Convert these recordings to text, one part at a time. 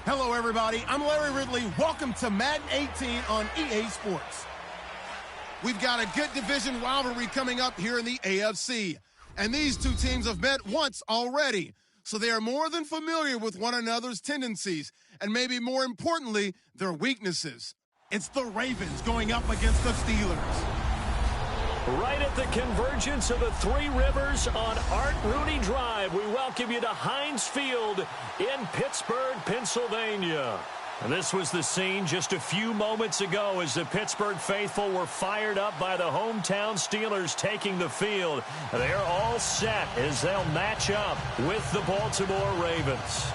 Hello, everybody. I'm Larry Ridley. Welcome to Madden 18 on EA Sports. We've got a good division rivalry coming up here in the AFC. And these two teams have met once already. So they are more than familiar with one another's tendencies. And maybe more importantly, their weaknesses. It's the Ravens going up against the Steelers. Right at the convergence of the Three Rivers on Art Rooney Drive, we welcome you to Heinz Field in Pittsburgh, Pennsylvania. And this was the scene just a few moments ago as the Pittsburgh faithful were fired up by the hometown Steelers taking the field. They're all set as they'll match up with the Baltimore Ravens.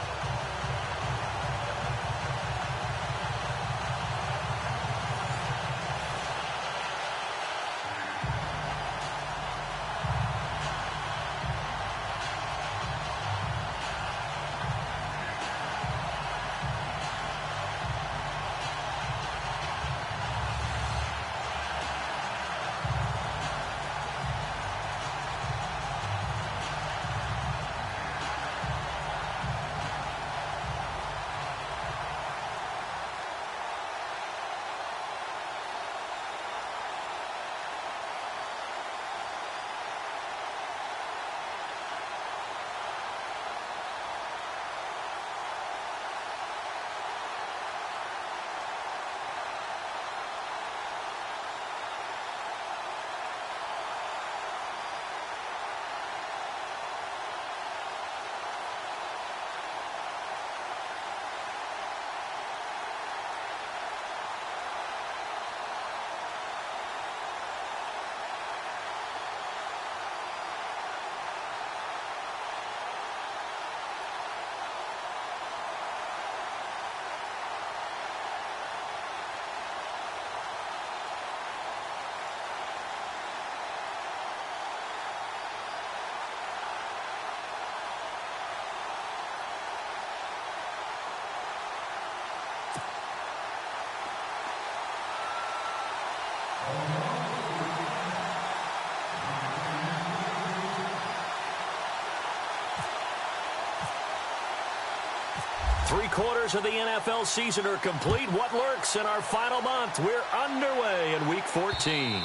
Three-quarters of the NFL season are complete. What lurks in our final month? We're underway in Week 14.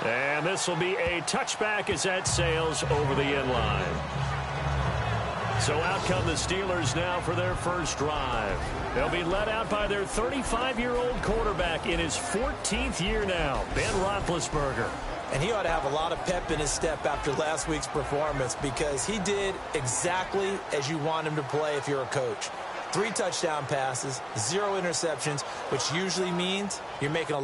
And this will be a touchback as that sails over the end line. So out come the Steelers now for their first drive. They'll be led out by their 35-year-old quarterback in his 14th year now, Ben Roethlisberger. And he ought to have a lot of pep in his step after last week's performance because he did exactly as you want him to play if you're a coach. 3 touchdown passes, 0 interceptions, which usually means you're making a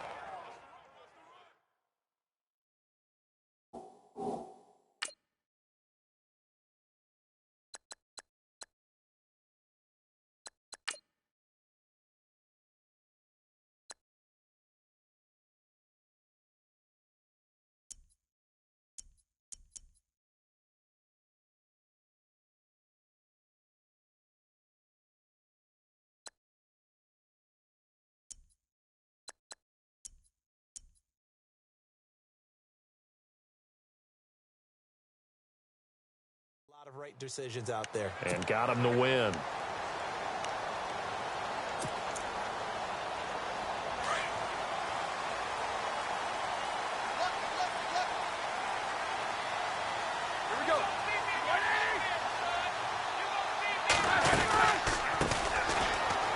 lot of right decisions out there. And got him to win.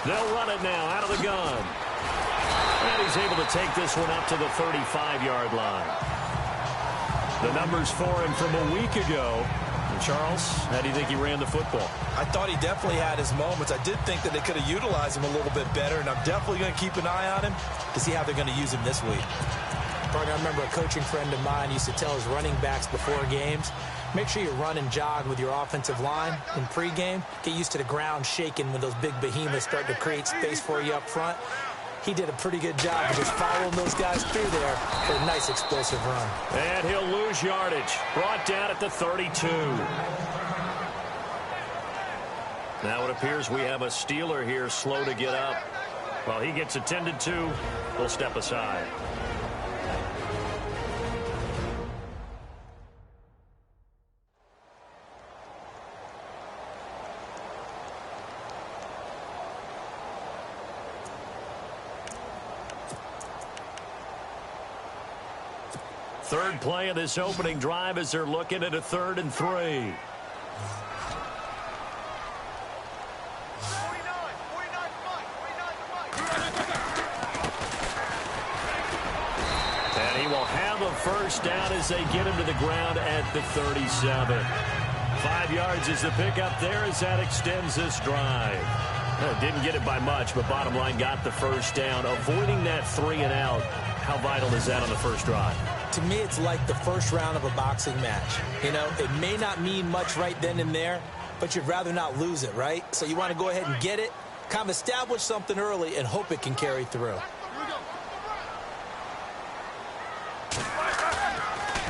They'll run it now out of the gun. And he's able to take this one up to the 35-yard line. The numbers for him from a week ago. And Charles, how do you think he ran the football? I thought he definitely had his moments. I did think that they could have utilized him a little bit better, and I'm definitely going to keep an eye on him to see how they're going to use him this week. I remember a coaching friend of mine used to tell his running backs before games, make sure you run and jog with your offensive line in pregame. Get used to the ground shaking when those big behemoths start to create space for you up front. He did a pretty good job of just following those guys through there for a nice explosive run. And he'll lose yardage. Brought down at the 32. Now it appears we have a Steeler here slow to get up. While he gets attended to, we'll step aside. Third play of this opening drive as they're looking at a 3rd and 3. And he will have a first down as they get him to the ground at the 37. 5 yards is the pickup there as that extends this drive. Didn't get it by much, but bottom line got the first down. Avoiding that 3 and out, how vital is that on the first drive? To me, it's like the first round of a boxing match. You know, it may not mean much right then and there, but you'd rather not lose it, right? So you want to go ahead and get it, kind of establish something early, and hope it can carry through.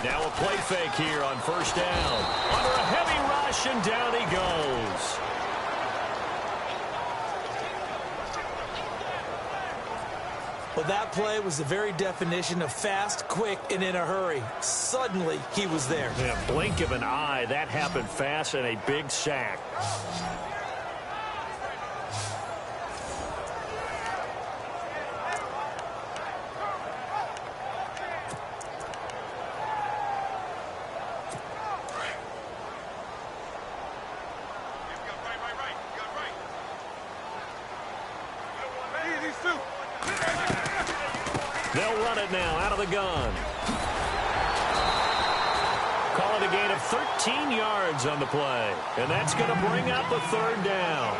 Now a play fake here on first down. Under a heavy rush, and down he goes. Well, that play was the very definition of fast, quick, and in a hurry. Suddenly, he was there. In a blink of an eye, that happened fast and a big sack. They'll run it now out of the gun. Call it a gain of 13 yards on the play. And that's going to bring up a 3rd down.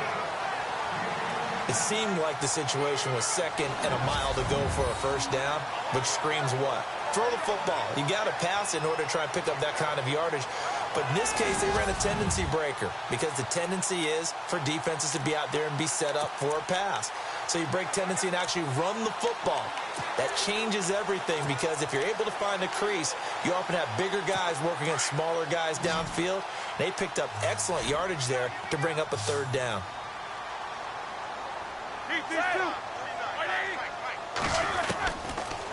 It seemed like the situation was 2nd and a mile to go for a first down, which screams what? Throw the football. You got to pass in order to try and pick up that kind of yardage. But in this case, they ran a tendency breaker because the tendency is for defenses to be out there and be set up for a pass. So you break tendency and actually run the football. That changes everything because if you're able to find a crease, you often have bigger guys working against smaller guys downfield. They picked up excellent yardage there to bring up a 3rd down.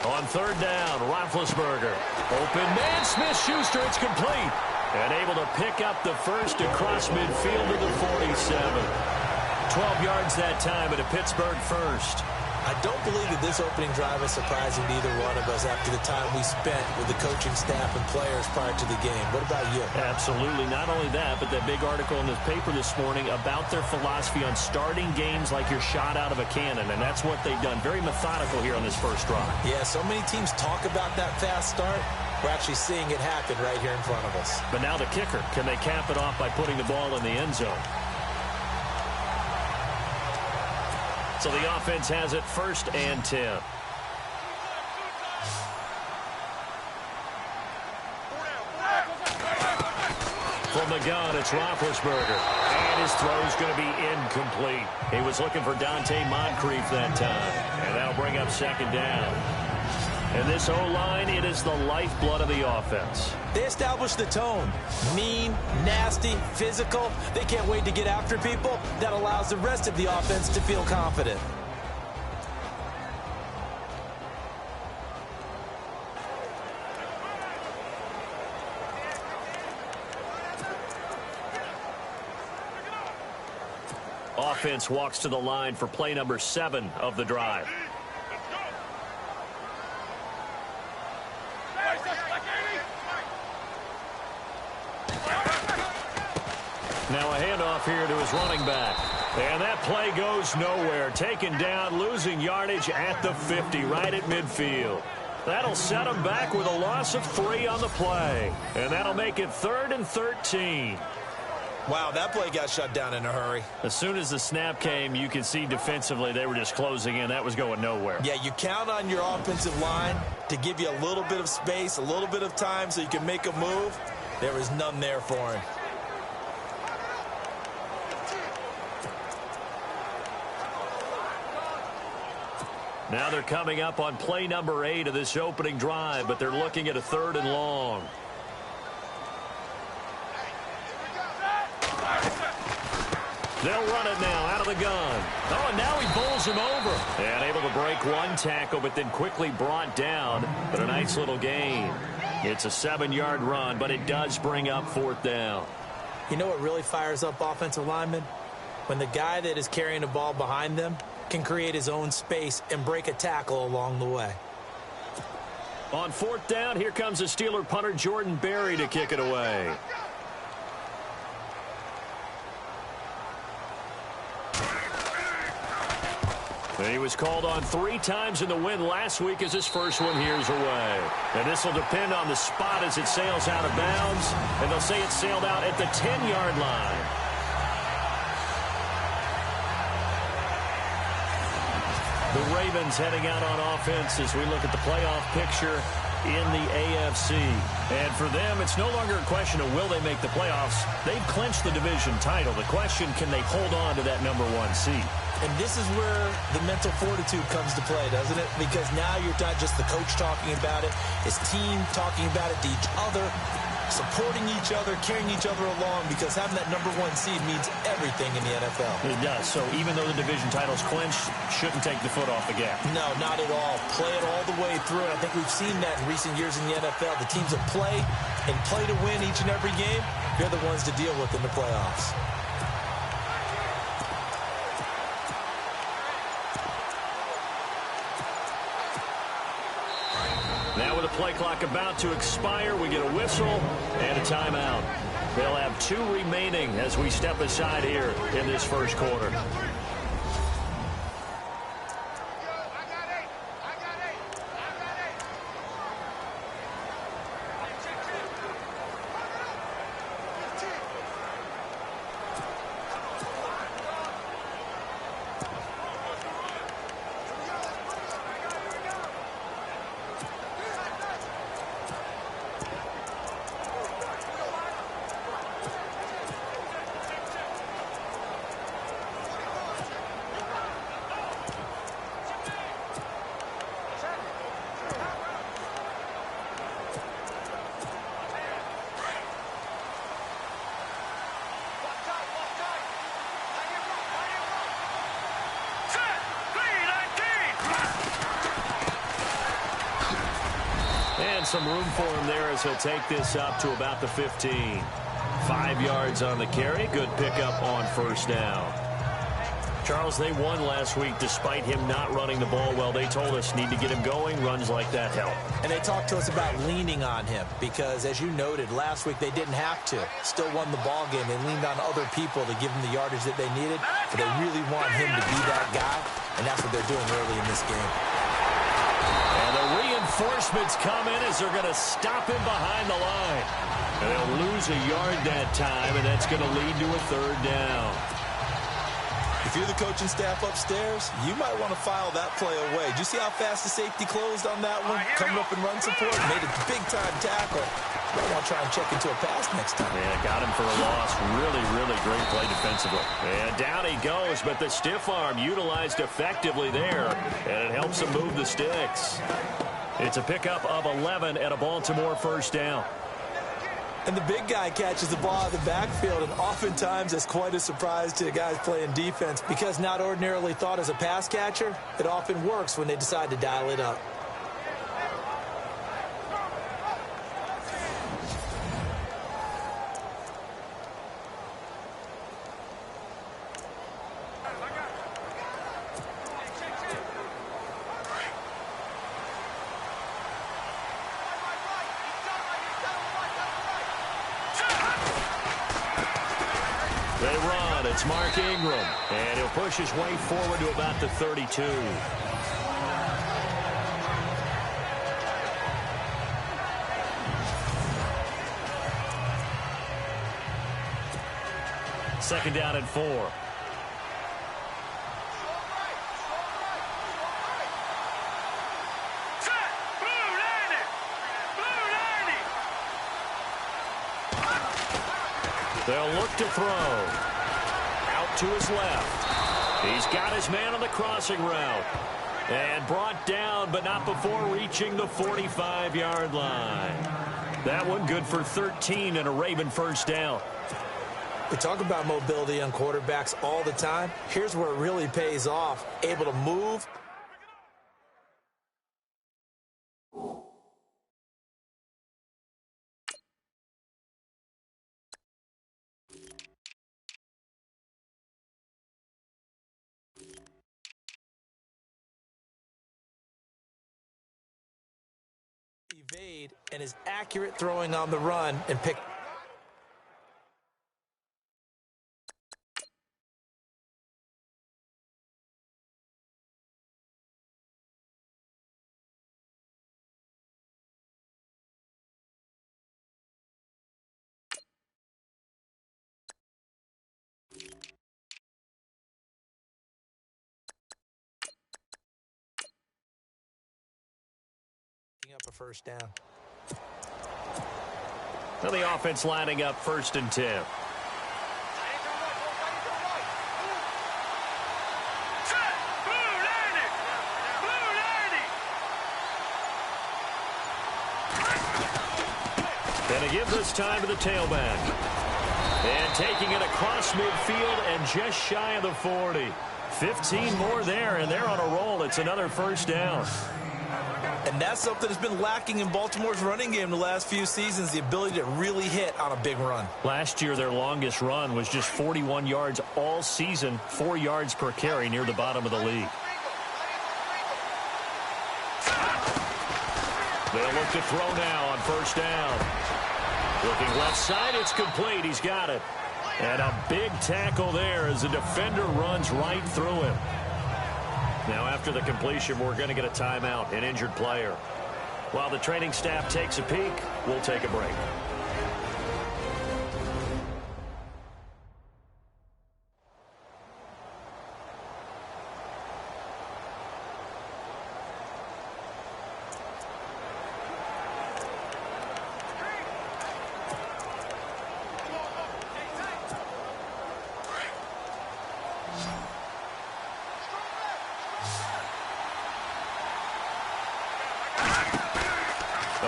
On 3rd down, Roethlisberger. Open man, Smith-Schuster, it's complete. And able to pick up the first across midfield to the 47. 12 yards that time at a Pittsburgh first. I don't believe that this opening drive is surprising to either one of us after the time we spent with the coaching staff and players prior to the game. What about you? Absolutely. Not only that, but that big article in the paper this morning about their philosophy on starting games like you're shot out of a cannon, and that's what they've done. Very methodical here on this first drive. Yeah, so many teams talk about that fast start. We're actually seeing it happen right here in front of us. But now the kicker. Can they cap it off by putting the ball in the end zone? So the offense has it 1st and 10. From the gun, it's Roethlisberger. And his throw's going to be incomplete. He was looking for Dante Moncrief that time. And that'll bring up 2nd down. And this O-line, it is the lifeblood of the offense. They establish the tone. Mean, nasty, physical. They can't wait to get after people. That allows the rest of the offense to feel confident. Offense walks to the line for play number 7 of the drive. Now a handoff here to his running back. And that play goes nowhere. Taken down, losing yardage at the 50, right at midfield. That'll set him back with a loss of 3 on the play. And that'll make it 3rd and 13. Wow, that play got shut down in a hurry. As soon as the snap came, you could see defensively they were just closing in. That was going nowhere. Yeah, you count on your offensive line to give you a little bit of space, a little bit of time so you can make a move. There was none there for him. Now they're coming up on play number 8 of this opening drive, but they're looking at a 3rd and long. They'll run it now out of the gun. Oh, and now he bowls him over. And able to break one tackle, but then quickly brought down. But a nice little gain. It's a 7-yard run, but it does bring up 4th down. You know what really fires up offensive linemen? When the guy that is carrying the ball behind them can create his own space and break a tackle along the way. On fourth down, here comes the Steeler punter Jordan Berry to kick it away. He was called on 3 times in the win last week as his first one here's away. And this will depend on the spot as it sails out of bounds. And they'll say it sailed out at the 10-yard line. The Ravens heading out on offense as we look at the playoff picture in the AFC. And for them, it's no longer a question of will they make the playoffs. They've clinched the division title. The question, can they hold on to that number 1 seed? And this is where the mental fortitude comes to play, doesn't it? Because now you're not just the coach talking about it, it's team talking about it to each other, supporting each other, carrying each other along, because having that number 1 seed means everything in the NFL. It does. So even though the division title's clinched, shouldn't take the foot off the gas. No, not at all. Play it all the way through. And I think we've seen that in recent years in the NFL. The teams that play and play to win each and every game, they're the ones to deal with in the playoffs. Now with the play clock about to expire, we get a whistle and a timeout. They'll have 2 remaining as we step aside here in this first quarter. And some room for him there as he'll take this up to about the 15. 5 yards on the carry. Good pickup on first down. Charles, they won last week despite him not running the ball well. They told us need to get him going. Runs like that help. And they talked to us about leaning on him because, as you noted, last week they didn't have to. Still won the ball game. They leaned on other people to give them the yardage that they needed. But they really want him to be that guy, and that's what they're doing early in this game. And the reinforcements come in as they're going to stop him behind the line. And they'll lose a yard that time, and that's going to lead to a third down. If you're the coaching staff upstairs, you might want to file that play away. Did you see how fast the safety closed on that one? Coming up and run support, made a big-time tackle. You might want to try and check into a pass next time. Yeah, got him for a loss. Really, really great play defensively. And down he goes, but the stiff arm utilized effectively there, and it helps him move the sticks. It's a pickup of 11 and a Baltimore first down. And the big guy catches the ball out of the backfield, and oftentimes it's quite a surprise to the guys playing defense because not ordinarily thought as a pass catcher, it often works when they decide to dial it up. They run. It's Mark Ingram. And he'll push his way forward to about the 32. Second down and 4. They'll look to throw. Out to his left. He's got his man on the crossing route. And brought down, but not before reaching the 45-yard line. That one good for 13 and a Raven first down. We talk about mobility on quarterbacks all the time. Here's where it really pays off. Able to move. made and his accurate throwing on the run and pick. Up a first down. Now the offense lining up 1st and 10. And a give this time to the tailback. And taking it across midfield and just shy of the 40. 15 more there, and they're on a roll. It's another first down. And that's something that's been lacking in Baltimore's running game the last few seasons, the ability to really hit on a big run. Last year, their longest run was just 41 yards all season, 4 yards per carry near the bottom of the league. They'll look to throw now on first down. Looking left side, it's complete. He's got it. And a big tackle there as the defender runs right through him. Now, after the completion, we're going to get a timeout, an injured player. While the training staff takes a peek, we'll take a break.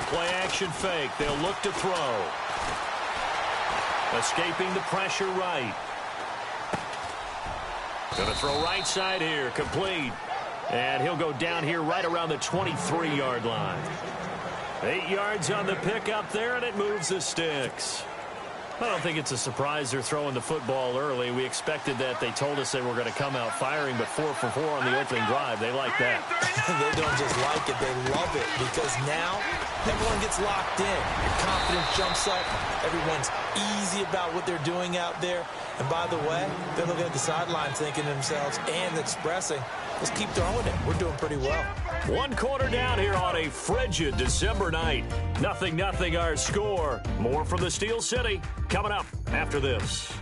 Play-action fake. They'll look to throw. Escaping the pressure right. Going to throw right side here. Complete. And he'll go down here right around the 23-yard line. 8 yards on the pickup there, and it moves the sticks. I don't think it's a surprise they're throwing the football early. We expected that. They told us they were going to come out firing, but 4 for 4 on the opening drive. They like that. They don't just like it. They love it because now everyone gets locked in. Your confidence jumps up. Everyone's easy about what they're doing out there. And by the way, they're looking at the sideline thinking to themselves and expressing, let's keep throwing it. We're doing pretty well. 1 quarter down here on a frigid December night. 0-0 our score. More from the Steel City coming up after this.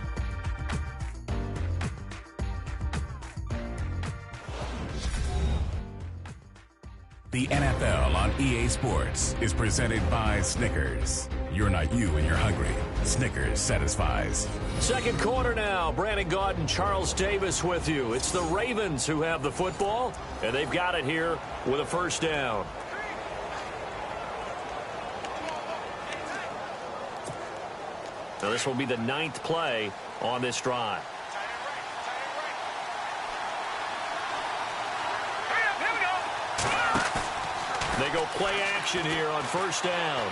The NFL on EA Sports is presented by Snickers. You're not you when you're hungry. Snickers satisfies. Second quarter now. Brandon Gaudin, Charles Davis with you. It's the Ravens who have the football, and they've got it here with a first down. Now this will be the 9th play on this drive. They go play action here on first down.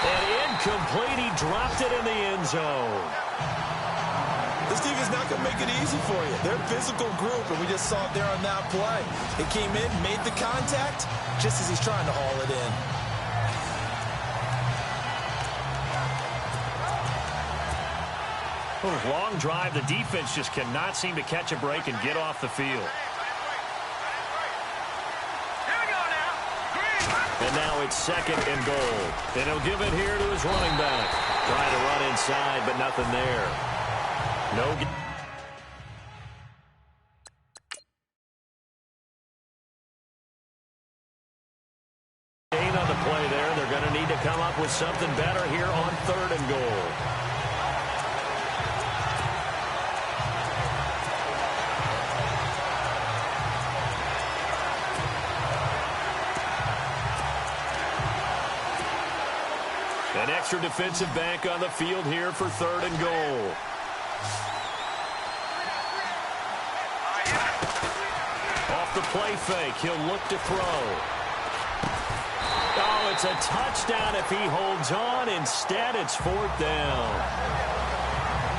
And incomplete. He dropped it in the end zone. This team is not going to make it easy for you. They're a physical group, and we just saw it there on that play. It came in, made the contact, just as he's trying to haul it in. Long drive. The defense just cannot seem to catch a break and get off the field. And now it's 2nd and goal. And he'll give it here to his running back. Trying to run inside, but nothing there. No. Gain on the play there. They're going to need to come up with something better here on 3rd and goal. An extra defensive back on the field here for 3rd and goal. Off the play fake, he'll look to throw. Oh, it's a touchdown if he holds on. Instead, it's 4th down.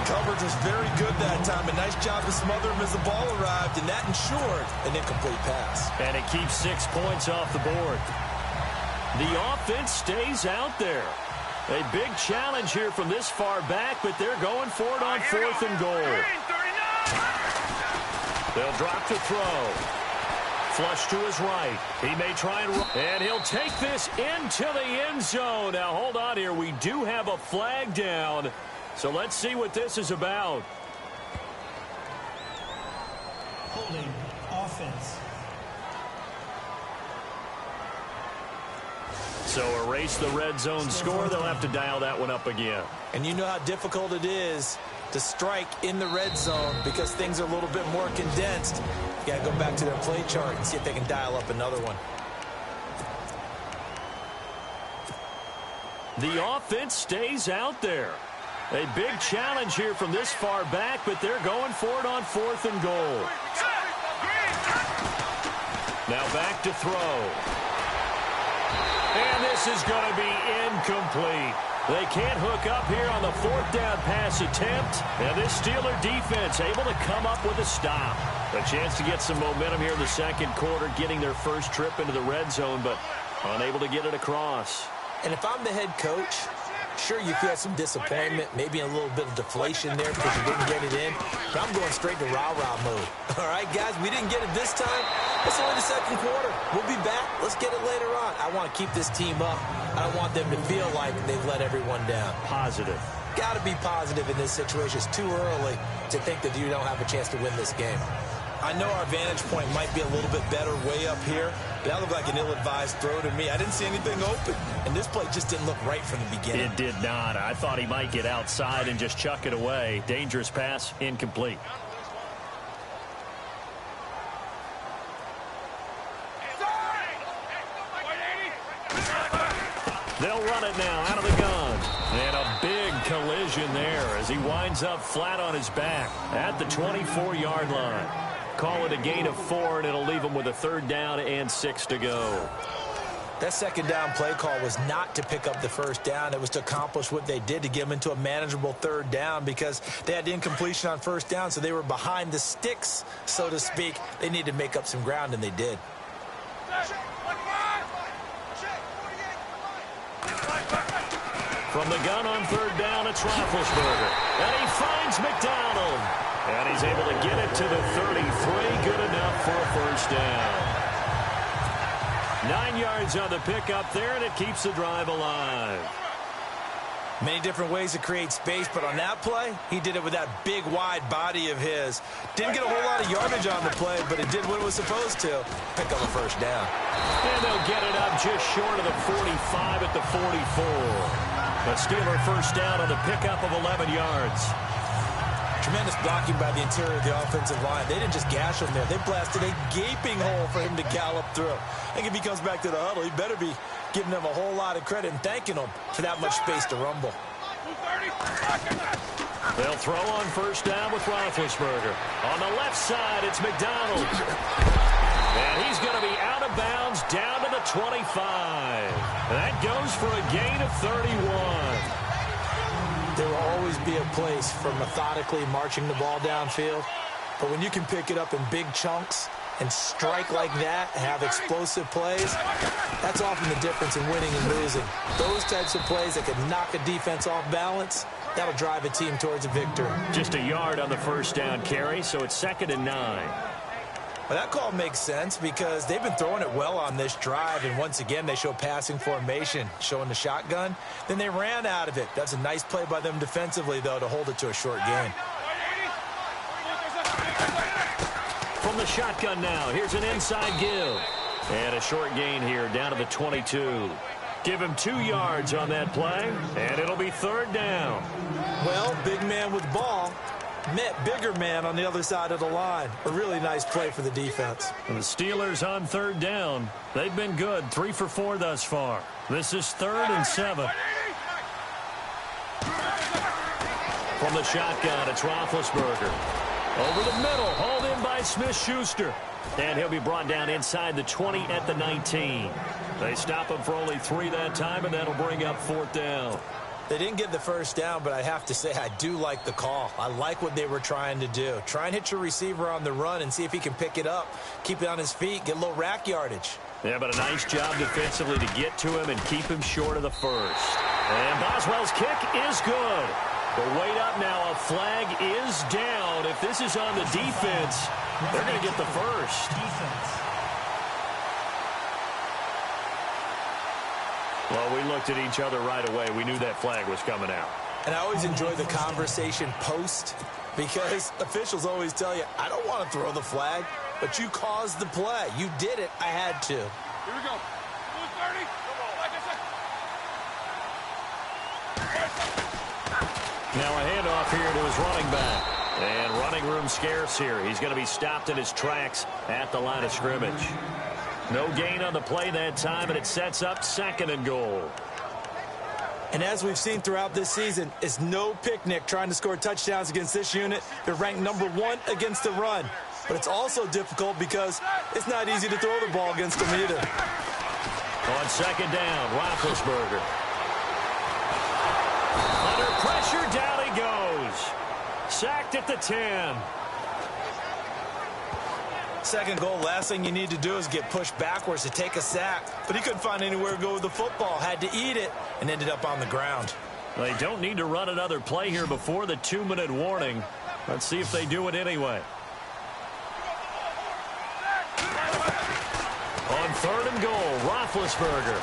Coverage was very good that time. A nice job to smother him as the ball arrived, and that ensured an incomplete pass. And it keeps 6 points off the board. The offense stays out there. A big challenge here from this far back, but they're going for it on 4th and goal. They'll drop to throw. Flush to his right. He may try and run. And he'll take this into the end zone. Now, hold on here. We do have a flag down. So let's see what this is about. Holding offense. So erase the red zone score. They'll have to dial that one up again. And you know how difficult it is to strike in the red zone because things are a little bit more condensed. You got to go back to their play chart and see if they can dial up another one. The offense stays out there. A big challenge here from this far back, but they're going for it on 4th and goal. Now back to throw. And this is going to be incomplete. They can't hook up here on the 4th down pass attempt. And this Steeler defense able to come up with a stop. A chance to get some momentum here in the second quarter, getting their first trip into the red zone, but unable to get it across. And if I'm the head coach, sure, you feel some disappointment, maybe a little bit of deflation there because you didn't get it in. But I'm going straight to rah-rah mode. All right, guys, we didn't get it this time. It's only the second quarter. We'll be back. Let's get it later on. I want to keep this team up. I don't want them to feel like they've let everyone down. Positive. Got to be positive in this situation. It's too early to think that you don't have a chance to win this game. I know our vantage point might be a little bit better way up here, but that looked like an ill-advised throw to me. I didn't see anything open, and this play just didn't look right from the beginning. It did not. I thought he might get outside and just chuck it away. Dangerous pass, incomplete. They'll run it now out of the gun. And a big collision there as he winds up flat on his back at the 24-yard line. Call it a gain of 4, and it'll leave him with a 3rd down and 6 to go. That second down play call was not to pick up the first down. It was to accomplish what they did to get them into a manageable 3rd down because they had incompletion on 1st down, so they were behind the sticks, so to speak. They needed to make up some ground, and they did. From the gun on 3rd down, it's Roethlisberger. And he finds McDonald. And he's able to get it to the 33. Good enough for a 1st down. 9 yards on the pickup there, and it keeps the drive alive. Many different ways to create space, but on that play, he did it with that big, wide body of his. Didn't get a whole lot of yardage on the play, but it did what it was supposed to. Pick up a 1st down. And they'll get it up just short of the 45 at the 44. A Steeler 1st down on the pickup of 11 yards. Tremendous blocking by the interior of the offensive line. They didn't just gash him there. They blasted a gaping hole for him to gallop through. I think if he comes back to the huddle, he better be giving them a whole lot of credit and thanking them for that much space to rumble. They'll throw on 1st down with Roethlisberger. On the left side, it's McDonald. And he's going to be out of bounds down to the 25. That goes for a gain of 31. There will always be a place for methodically marching the ball downfield. But when you can pick it up in big chunks and strike like that, have explosive plays, that's often the difference in winning and losing. Those types of plays that can knock a defense off balance, that'll drive a team towards a victory. Just a yard on the 1st down carry, so it's 2nd and 9. Well, that call makes sense because they've been throwing it well on this drive, and once again they show passing formation, showing the shotgun. Then they ran out of it. That's a nice play by them defensively, though, to hold it to a short gain. From the shotgun now, here's an inside give. And a short gain here down to the 22. Give him 2 yards on that play, and it'll be 3rd down. Well, big man with ball met bigger man on the other side of the line. A really nice play for the defense. And the Steelers on 3rd down. They've been good, 3 for 4 thus far. This is 3rd and 7. From the shotgun, it's Roethlisberger. Over the middle, hauled in by Smith-Schuster. And he'll be brought down inside the 20 at the 19. They stop him for only 3 that time, and that'll bring up 4th down. They didn't get the 1st down, but I have to say I do like the call. I like what they were trying to do. Try and hit your receiver on the run and see if he can pick it up, keep it on his feet, get a little rack yardage. Yeah, but a nice job defensively to get to him and keep him short of the first. And Boswell's kick is good. But wait up now. A flag is down. If this is on the defense, they're going to get the first. Well, we looked at each other right away. We knew that flag was coming out. And I always enjoy the conversation post because officials always tell you, I don't want to throw the flag, but you caused the play. You did it. I had to. Here we go. 30. Now a handoff here to his running back. And running room scarce here. He's going to be stopped in his tracks at the line of scrimmage. No gain on the play that time, and it sets up 2nd and goal. And as we've seen throughout this season, it's no picnic trying to score touchdowns against this unit. They're ranked #1 against the run. But it's also difficult because it's not easy to throw the ball against them either. On 2nd down, Roethlisberger. Under pressure, down he goes. Sacked at the 10. 2nd goal, last thing you need to do is get pushed backwards to take a sack. But he couldn't find anywhere to go with the football. Had to eat it and ended up on the ground. They don't need to run another play here before the 2-minute warning. Let's see if they do it anyway. On 3rd and goal, Roethlisberger.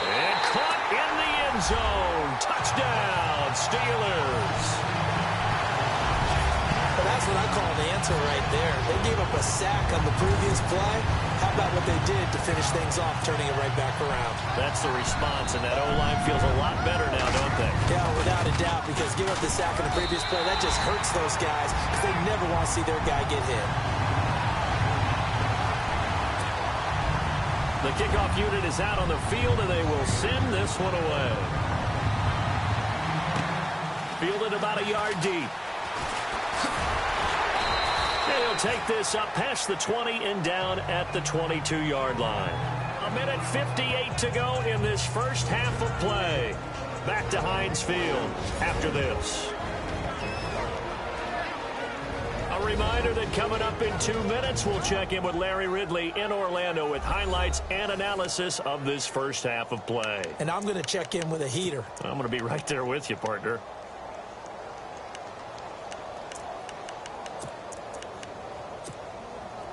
And caught in the end zone. Touchdown, Steelers. But that's what I call an answer right there. They gave up a sack on the previous play. How about what they did to finish things off, turning it right back around? That's the response, and that O-line feels a lot better now, don't they? Yeah, without a doubt, because give up the sack on the previous play, that just hurts those guys because they never want to see their guy get hit. The kickoff unit is out on the field, and they will send this one away. Fielded about a yard deep. And he'll take this up past the 20 and down at the 22-yard line. 1:58 to go in this first half of play. Back to Heinz Field after this. A reminder that coming up in 2 minutes, we'll check in with Larry Ridley in Orlando with highlights and analysis of this first half of play. And I'm going to check in with a heater. I'm going to be right there with you, partner.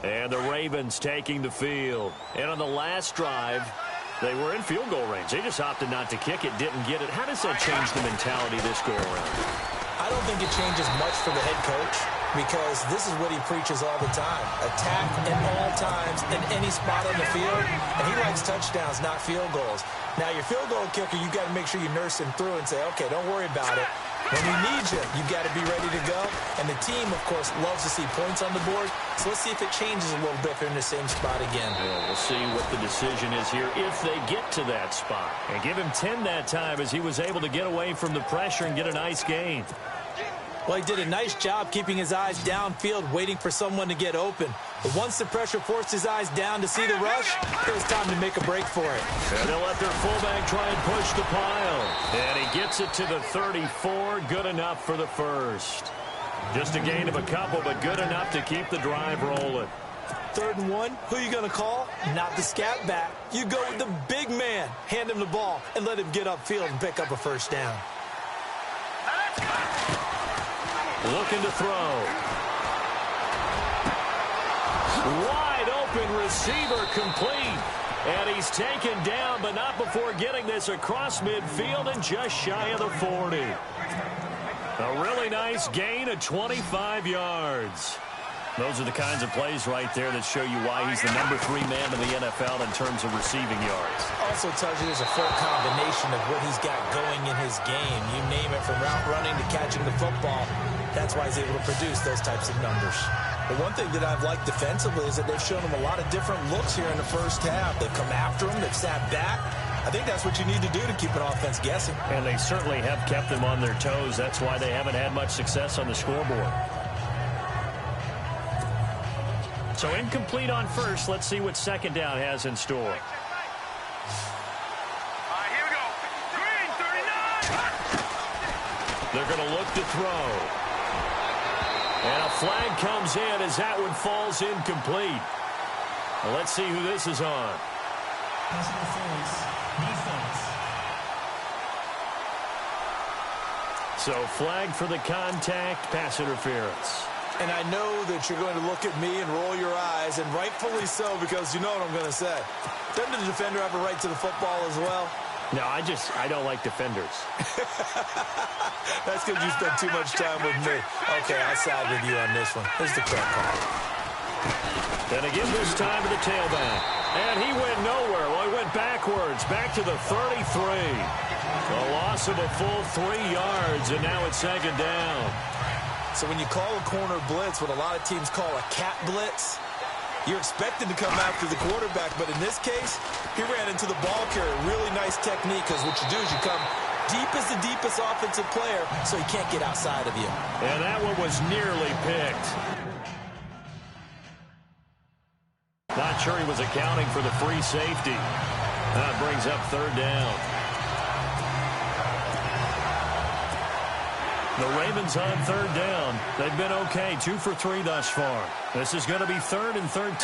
And the Ravens taking the field. And on the last drive, they were in field goal range. They just opted not to kick it, didn't get it. How does that change the mentality this go around? I don't think it changes much for the head coach because this is what he preaches all the time. Attack at all times in any spot on the field. And he likes touchdowns, not field goals. Now, your field goal kicker, you got to make sure you nurse him through and say, okay, don't worry about it. When we need you, you got to be ready to go. And the team, of course, loves to see points on the board. So let's see if it changes a little bit if they're in the same spot again. Well, we'll see what the decision is here if they get to that spot. And give him 10 that time as he was able to get away from the pressure and get a nice gain. Well, he did a nice job keeping his eyes downfield, waiting for someone to get open. But once the pressure forced his eyes down to see the rush, it was time to make a break for it. And they'll let their fullback try and push the pile. And he gets it to the 34. Good enough for the first. Just a gain of a couple, but good enough to keep the drive rolling. 3rd and 1, who are you going to call? Not the scat back. You go with the big man. Hand him the ball and let him get upfield and pick up a first down. Looking to throw. Wide open receiver complete. And he's taken down, but not before getting this across midfield and just shy of the 40. A really nice gain of 25 yards. Those are the kinds of plays right there that show you why he's the #3 man in the NFL in terms of receiving yards. Also tells you there's a full combination of what he's got going in his game. You name it, from route running to catching the football. That's why he's able to produce those types of numbers. The one thing that I've liked defensively is that they've shown him a lot of different looks here in the first half. They've come after him. They've sat back. I think that's what you need to do to keep an offense guessing. And they certainly have kept them on their toes. That's why they haven't had much success on the scoreboard. So incomplete on first. Let's see what 2nd down has in store. All right, here we go. Green, 39. They're going to look to throw. And a flag comes in as that one falls incomplete. Well, let's see who this is on. Pass interference. Defense. So flag for the contact, pass interference. And I know that you're going to look at me and roll your eyes, and rightfully so, because you know what I'm going to say. Doesn't the defender have a right to the football as well? No, I don't like defenders. That's because you spend too much time with me. Okay, I'll side with you on this one. Here's the correct call. Then again this time to the tailback. And he went nowhere. Well, he went backwards, back to the 33. A loss of a full 3 yards, and now it's second down. So when you call a corner blitz, what a lot of teams call a cat blitz, you're expected to come after the quarterback, but in this case, he ran into the ball carrier. Really nice technique, because what you do is you come deep as the deepest offensive player, so he can't get outside of you. And that one was nearly picked. Not sure he was accounting for the free safety. That brings up third down. The Ravens on third down. They've been okay, 2 for 3 thus far. This is going to be 3rd and 13.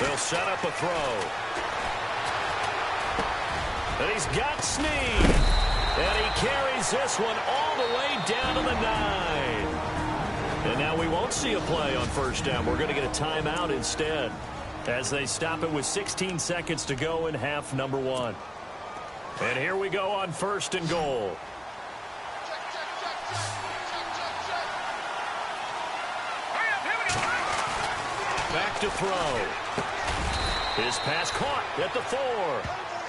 They'll set up a throw. And he's got Snead. And he carries this one all the way down to the 9. And now we won't see a play on first down. We're going to get a timeout instead, as they stop it with 16 seconds to go in half number 1. And here we go on 1st and goal. Back to throw. His pass caught at the 4.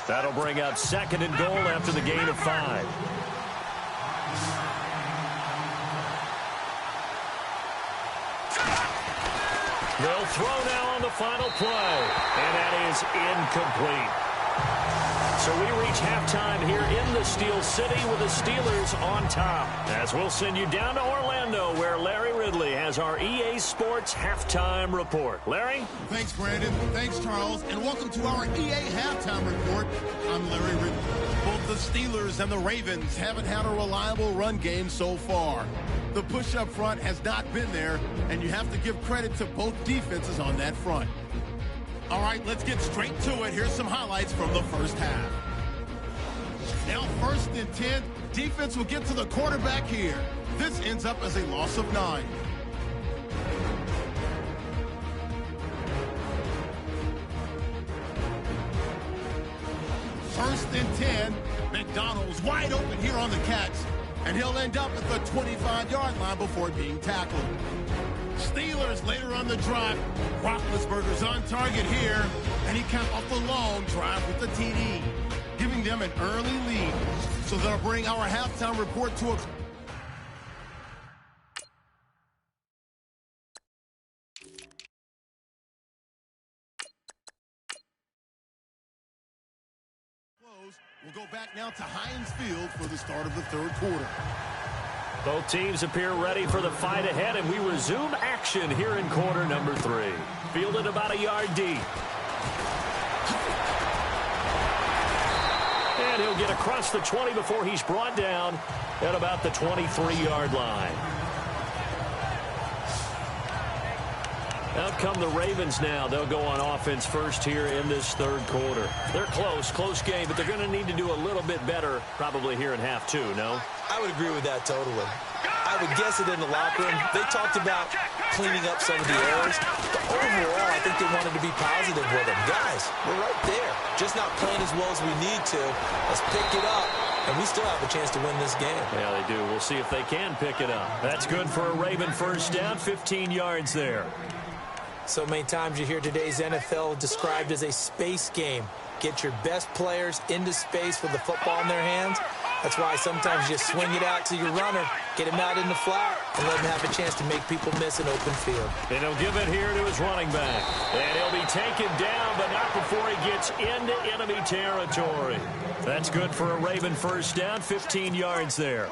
That'll bring up 2nd and goal after the gain of 5. They'll throw now on the final play, and that is incomplete. So we reach halftime here in the Steel City with the Steelers on top. As we'll send you down to Orlando, where Larry Ridley has our EA Sports halftime report. Larry? Thanks, Brandon. Thanks, Charles. And welcome to our EA halftime report. I'm Larry Ridley. Both the Steelers and the Ravens haven't had a reliable run game so far. The push up front has not been there, and you have to give credit to both defenses on that front. All right, let's get straight to it. Here's some highlights from the first half. Now 1st and 10. Defense will get to the quarterback here. This ends up as a loss of 9. First and 10. McDonald's wide open here on the catch, and he'll end up at the 25-yard line before being tackled. Steelers later on the drive. Roethlisberger's on target here, and he capped off the long drive with the TD, giving them an early lead. So that'll bring our halftime report to a close. We'll go back now to Heinz Field for the start of the 3rd quarter. Both teams appear ready for the fight ahead, and we resume action here in quarter number 3. Fielded about a yard deep. And he'll get across the 20 before he's brought down at about the 23-yard line. Out come the Ravens now. They'll go on offense first here in this 3rd quarter. They're close game, but they're going to need to do a little bit better probably here in half 2, no? I would agree with that totally. I would guess it in the locker room. They talked about cleaning up some of the errors, but overall, I think they wanted to be positive with them. Guys, we're right there. Just not playing as well as we need to. Let's pick it up, and we still have a chance to win this game. Yeah, they do. We'll see if they can pick it up. That's good for a Raven first down, 15 yards there. So many times you hear today's NFL described as a space game. Get your best players into space with the football in their hands. That's why sometimes you just swing it out to your runner, get him out in the flat, and let him have a chance to make people miss an open field. And he'll give it here to his running back. And he'll be taken down, but not before he gets into enemy territory. That's good for a Raven first down, 15 yards there.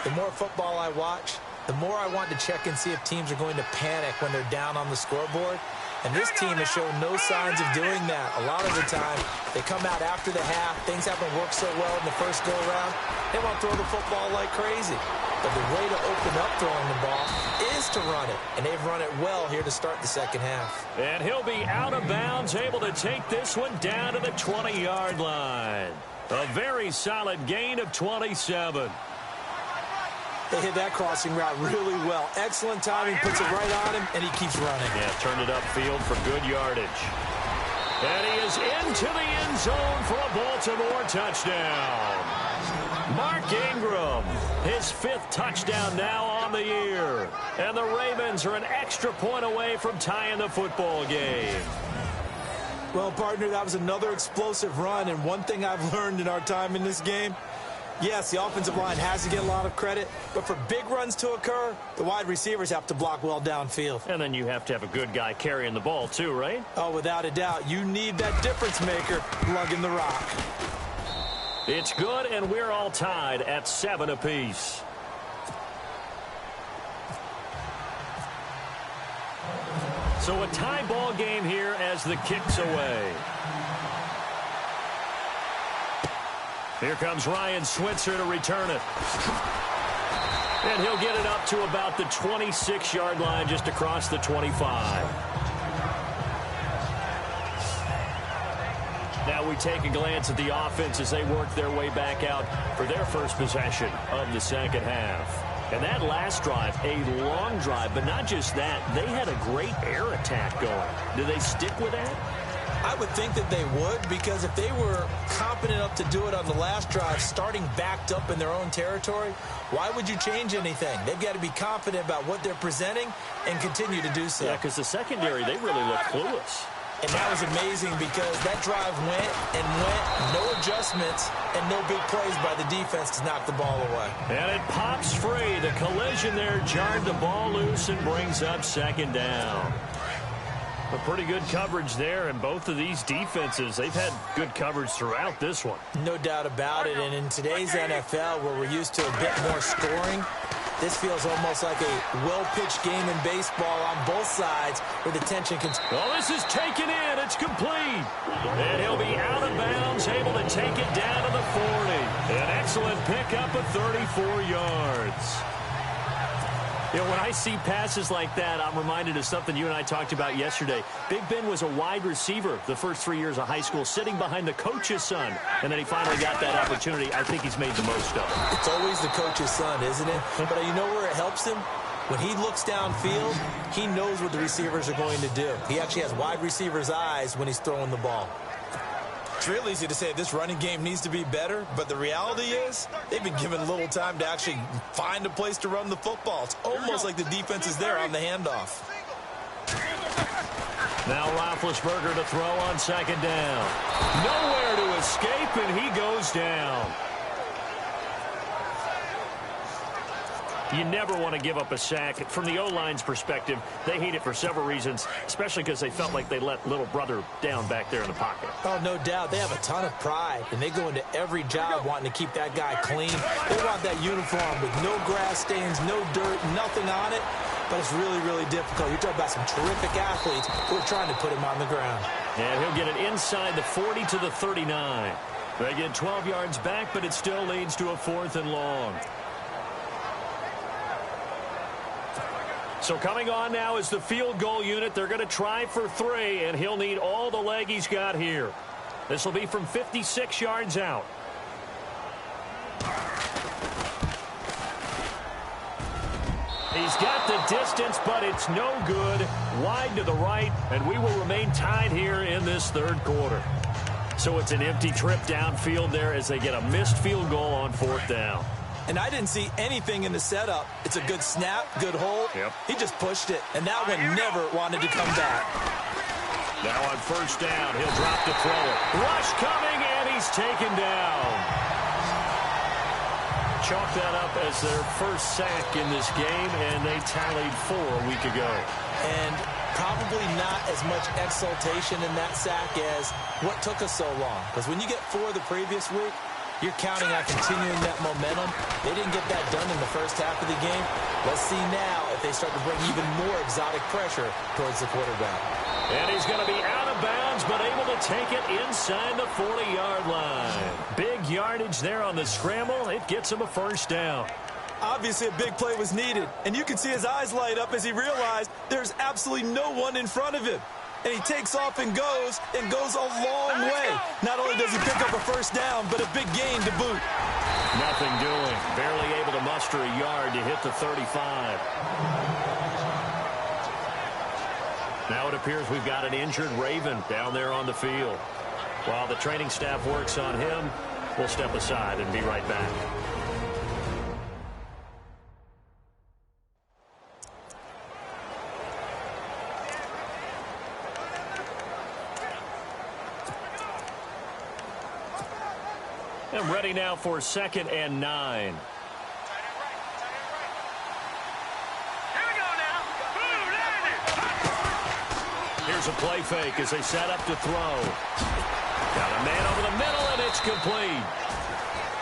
The more football I watch, the more I want to check and see if teams are going to panic when they're down on the scoreboard. And this team has shown no signs of doing that. A lot of the time, they come out after the half. Things haven't worked so well in the first go-around. They want to throw the football like crazy. But the way to open up throwing the ball is to run it. And they've run it well here to start the second half. And he'll be out of bounds, able to take this one down to the 20-yard line. A very solid gain of 27. They hit that crossing route really well. Excellent timing, puts it right on him, and he keeps running. Yeah, turned it upfield for good yardage. And he is into the end zone for a Baltimore touchdown. Mark Ingram, his 5th touchdown now on the year. And the Ravens are an extra point away from tying the football game. Well, partner, that was another explosive run, and one thing I've learned in our time in this game, yes, the offensive line has to get a lot of credit, but for big runs to occur, the wide receivers have to block well downfield. And then you have to have a good guy carrying the ball too, right? Oh, without a doubt. You need that difference maker lugging the rock. It's good, and we're all tied at 7 apiece. So a tie ball game here as the kick's away. Here comes Ryan Switzer to return it. And he'll get it up to about the 26-yard line, just across the 25. Now we take a glance at the offense as they work their way back out for their first possession of the second half. And that last drive, a long drive, but not just that. They had a great air attack going. Do they stick with that? I would think that they would, because if they were competent enough to do it on the last drive, starting backed up in their own territory, why would you change anything? They've got to be confident about what they're presenting and continue to do so. Yeah, because the secondary, they really look clueless. And that was amazing because that drive went and went, no adjustments, and no big plays by the defense to knock the ball away. And it pops free. The collision there jarred the ball loose and brings up second down. A pretty good coverage there, and both of these defenses, they've had good coverage throughout this one. No doubt about it, and in today's NFL, where we're used to a bit more scoring, this feels almost like a well-pitched game in baseball on both sides where the tension can... Well, this is taken in. It's complete. And he'll be out of bounds, able to take it down to the 40. An excellent pickup of 34 yards. You know, when I see passes like that, I'm reminded of something you and I talked about yesterday. Big Ben was a wide receiver the first 3 years of high school, sitting behind the coach's son. And then he finally got that opportunity. I think he's made the most of it. It's always the coach's son, isn't it? But you know where it helps him? When he looks downfield, he knows what the receivers are going to do. He actually has wide receivers' eyes when he's throwing the ball. It's real easy to say this running game needs to be better, but the reality is they've been given little time to actually find a place to run the football. It's almost like the defense is there on the handoff. Now Roethlisberger to throw on second down. Nowhere to escape, and he goes down. You never want to give up a sack. From the O-line's perspective, they hate it for several reasons, especially because they felt like they let little brother down back there in the pocket. Oh, no doubt. They have a ton of pride, and they go into every job wanting to keep that guy clean. They want that uniform with no grass stains, no dirt, nothing on it, but it's really, really difficult. You're talking about some terrific athletes who are trying to put him on the ground. And he'll get it inside the 40 to the 39. They get 12 yards back, but it still leads to a 4th and long. So coming on now is the field goal unit. They're going to try for 3, and he'll need all the leg he's got here. This will be from 56 yards out. He's got the distance, but it's no good. Wide to the right, and we will remain tied here in this third quarter. So it's an empty trip downfield there as they get a missed field goal on 4th down. And I didn't see anything in the setup. It's a good snap, good hold. Yep. He just pushed it, and that one never wanted to come back. Now on 1st down, he'll drop to throw it. Rush coming, and he's taken down. Chalk that up as their first sack in this game, and they tallied 4 a week ago. And probably not as much exultation in that sack as what took us so long. Because when you get 4 the previous week, you're counting on continuing that momentum, They didn't get that done in the first half of the game. Let's see now if they start to bring even more exotic pressure towards the quarterback. And he's going to be out of bounds, but able to take it inside the 40-yard line. Big yardage there on the scramble. It gets him a first down. Obviously, a big play was needed, and you can see his eyes light up as he realized there's absolutely no one in front of him. And he takes off and goes a long way. Not only does he pick up a first down, but a big gain to boot. Nothing doing. Barely able to muster a yard to hit the 35. Now it appears we've got an injured Raven down there on the field. While the training staff works on him, we'll step aside and be right back. And ready now for 2nd and 9. Here's a play fake as they set up to throw. Got a man over the middle, and it's complete.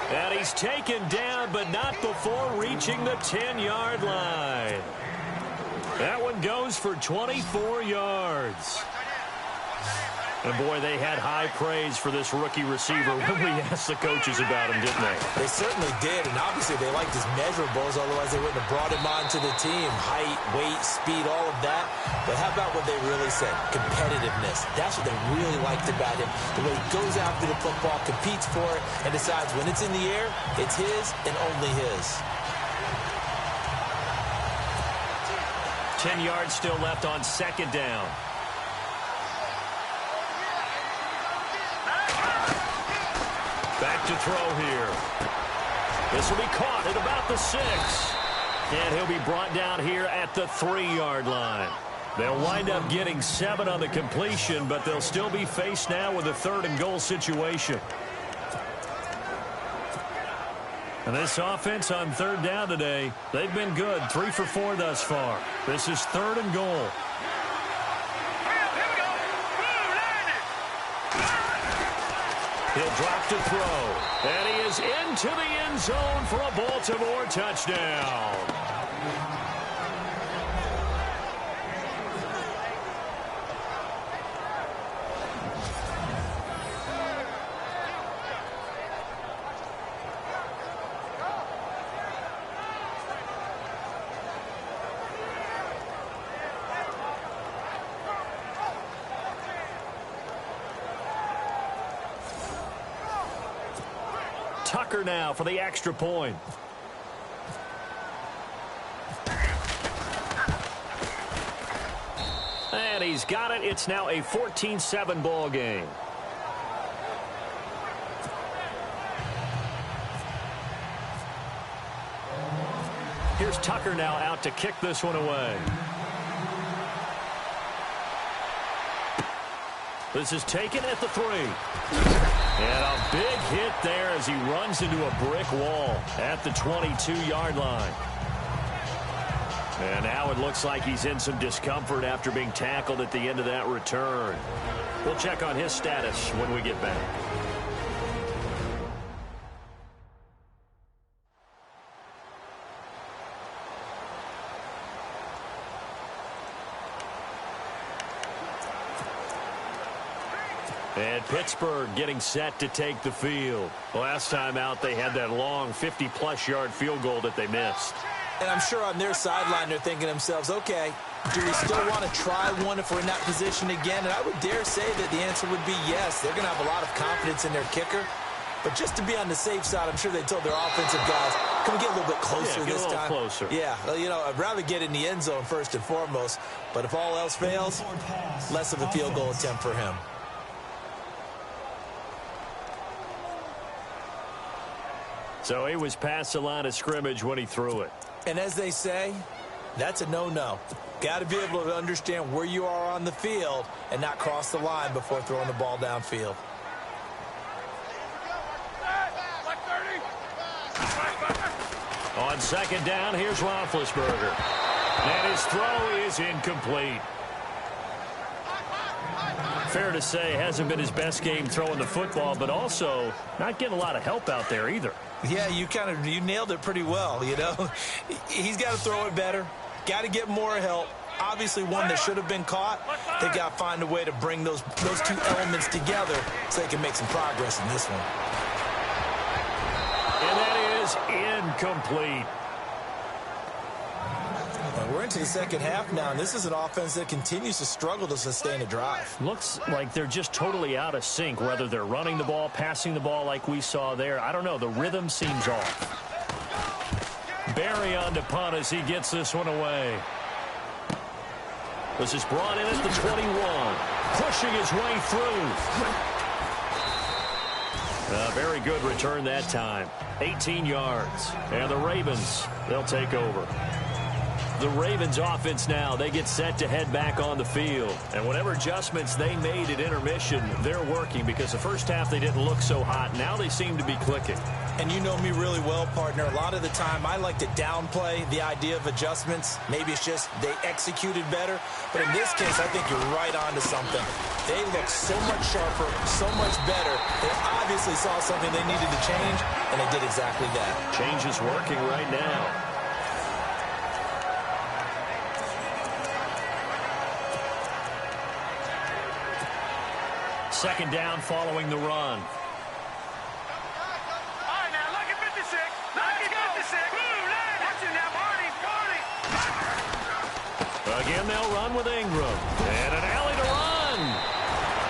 And he's taken down, but not before reaching the 10-yard line. That one goes for 24 yards. And, boy, they had high praise for this rookie receiver when we asked the coaches about him, didn't they? They certainly did, and obviously they liked his measurables, otherwise they wouldn't have brought him onto the team. Height, weight, speed, all of that. But how about what they really said? Competitiveness. That's what they really liked about him. The way he goes after the football, competes for it, and decides when it's in the air, it's his and only his. 10 yards still left on 2nd down. Back to throw here. This will be caught at about the 6. And he'll be brought down here at the 3-yard line. They'll wind up getting 7 on the completion, but they'll still be faced now with a 3rd and goal situation. And this offense on 3rd down today, they've been good. 3 for 4 thus far. This is 3rd and goal. He'll drop to throw. And he is into the end zone for a Baltimore touchdown. Tucker now for the extra point. And he's got it. It's now a 14-7 ball game. Here's Tucker now out to kick this one away. This is taken at the 3. And a big hit there as he runs into a brick wall at the 22-yard line. And now it looks like he's in some discomfort after being tackled at the end of that return. We'll check on his status when we get back. And Pittsburgh getting set to take the field. Last time out, they had that long 50-plus yard field goal that they missed. And I'm sure on their sideline they're thinking to themselves, okay, do we still want to try one if we're in that position again? And I would dare say that the answer would be yes. They're going to have a lot of confidence in their kicker. But just to be on the safe side, I'm sure they told their offensive guys, can we get a little bit closer this time? Closer. Yeah, you know, I'd rather get in the end zone first and foremost. But if all else fails, less of a field goal attempt for him. So he was past the line of scrimmage when he threw it. And as they say, that's a no-no. Got to be able to understand where you are on the field and not cross the line before throwing the ball downfield. On 2nd down, here's Roethlisberger. And his throw is incomplete. Fair to say, hasn't been his best game throwing the football, but also not getting a lot of help out there either. Yeah, you nailed it pretty well, you know. He's got to throw it better, got to get more help. Obviously one that should have been caught. They got to find a way to bring those two elements together so they can make some progress in this one. And that is incomplete. We're into the second half now, and this is an offense that continues to struggle to sustain a drive. Looks like they're just totally out of sync, whether they're running the ball, passing the ball like we saw there. I don't know. The rhythm seems off. Barry on to punt as he gets this one away. This is brought in at the 21. Pushing his way through. A very good return that time. 18 yards. And the Ravens, they'll take over. The Ravens offense now, they get set to head back on the field. And whatever adjustments they made at intermission, they're working because the first half they didn't look so hot. Now they seem to be clicking. And you know me really well, partner. A lot of the time I like to downplay the idea of adjustments. Maybe it's just they executed better. But in this case, I think you're right on to something. They look so much sharper, so much better. They obviously saw something they needed to change, and they did exactly that. Change is working right now. Second down following the run. All right, now, look at 56. Look at 56. Watch it now, Marty. Again, they'll run with Ingram. And an alley to run.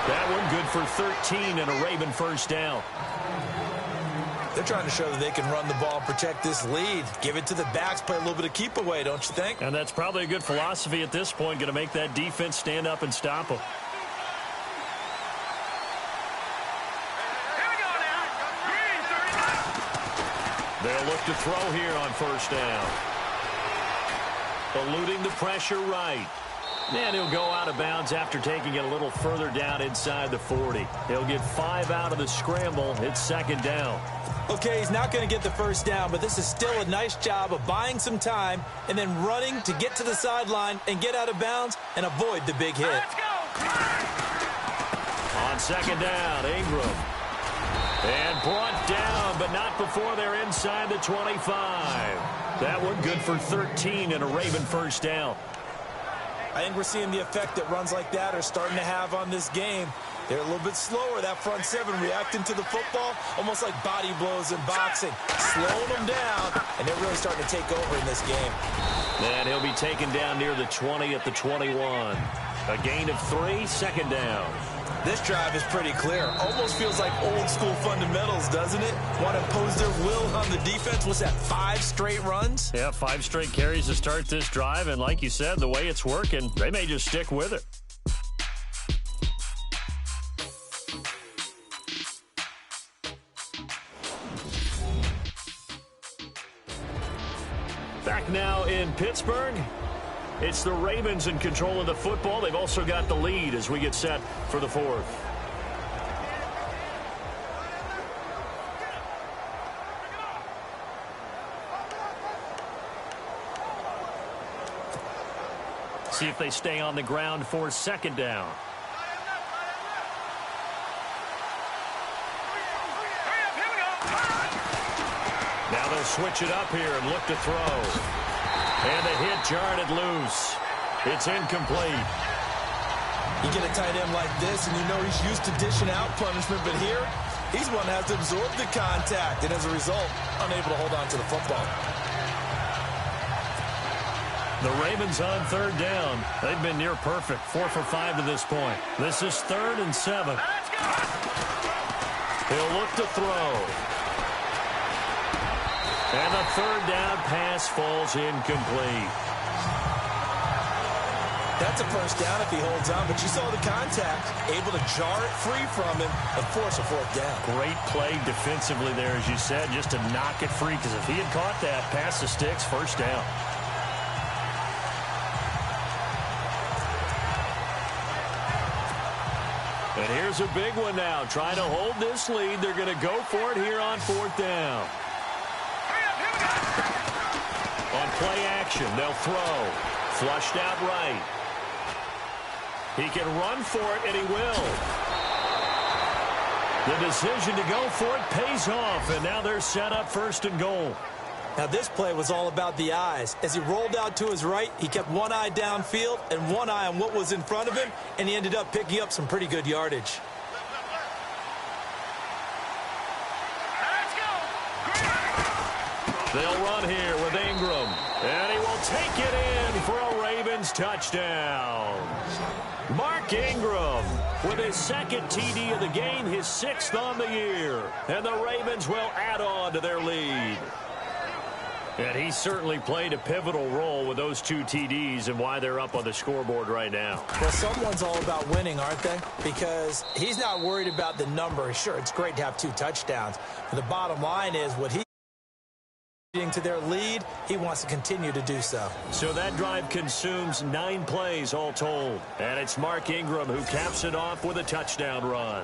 That one good for 13 and a Raven first down. They're trying to show that they can run the ball and protect this lead. Give it to the backs, play a little bit of keep away, don't you think? And that's probably a good philosophy at this point, going to make that defense stand up and stop them. They'll look to throw here on first down. Eluding the pressure right. And he'll go out of bounds after taking it a little further down inside the 40. He'll get 5 out of the scramble. It's second down. Okay, he's not going to get the first down, but this is still a nice job of buying some time and then running to get to the sideline and get out of bounds and avoid the big hit. Let's go. On second down, Ingram. And brought down, but not before they're inside the 25. That one good for 13 and a Raven first down. I think we're seeing the effect that runs like that are starting to have on this game. They're a little bit slower, that front seven, reacting to the football, almost like body blows in boxing, slowing them down, and they're really starting to take over in this game. And he'll be taken down near the 20 at the 21. A gain of 3, second down. This drive is pretty clear. Almost feels like old school fundamentals, doesn't it? Want to impose their will on the defense. What's that, 5 straight runs? Yeah, 5 straight carries to start this drive. And like you said, the way it's working, they may just stick with it. Back now in Pittsburgh. It's the Ravens in control of the football. They've also got the lead as we get set for the fourth. See if they stay on the ground for second down. Now they'll switch it up here and look to throw. And the hit jarred it loose. It's incomplete. You get a tight end like this, and you know he's used to dishing out punishment, but here, he's one that has to absorb the contact, and as a result, unable to hold on to the football. The Ravens on third down. They've been near perfect, 4 for 5 to this point. This is 3rd and 7. He'll look to throw. And the third down pass falls incomplete. That's a first down if he holds on, but you saw the contact, able to jar it free from him and force a fourth down. Great play defensively there, as you said, just to knock it free, because if he had caught that, pass the sticks, first down. And here's a big one now. Trying to hold this lead. They're going to go for it here on fourth down. On play action, they'll throw. Flushed out right. He can run for it, and he will. The decision to go for it pays off, and now they're set up 1st and goal. Now, this play was all about the eyes. As he rolled out to his right, he kept one eye downfield and one eye on what was in front of him, and he ended up picking up some pretty good yardage. They'll run here with Ingram, and he will take it in for a Ravens touchdown. Mark Ingram with his 2nd TD of the game, his 6th on the year, and the Ravens will add on to their lead. And he certainly played a pivotal role with those 2 TDs and why they're up on the scoreboard right now. Well, someone's all about winning, aren't they? Because he's not worried about the number. Sure, it's great to have 2 touchdowns. But the bottom line is what he to their lead, he wants to continue to do so. So that drive consumes 9 plays all told. And it's Mark Ingram who caps it off with a touchdown run.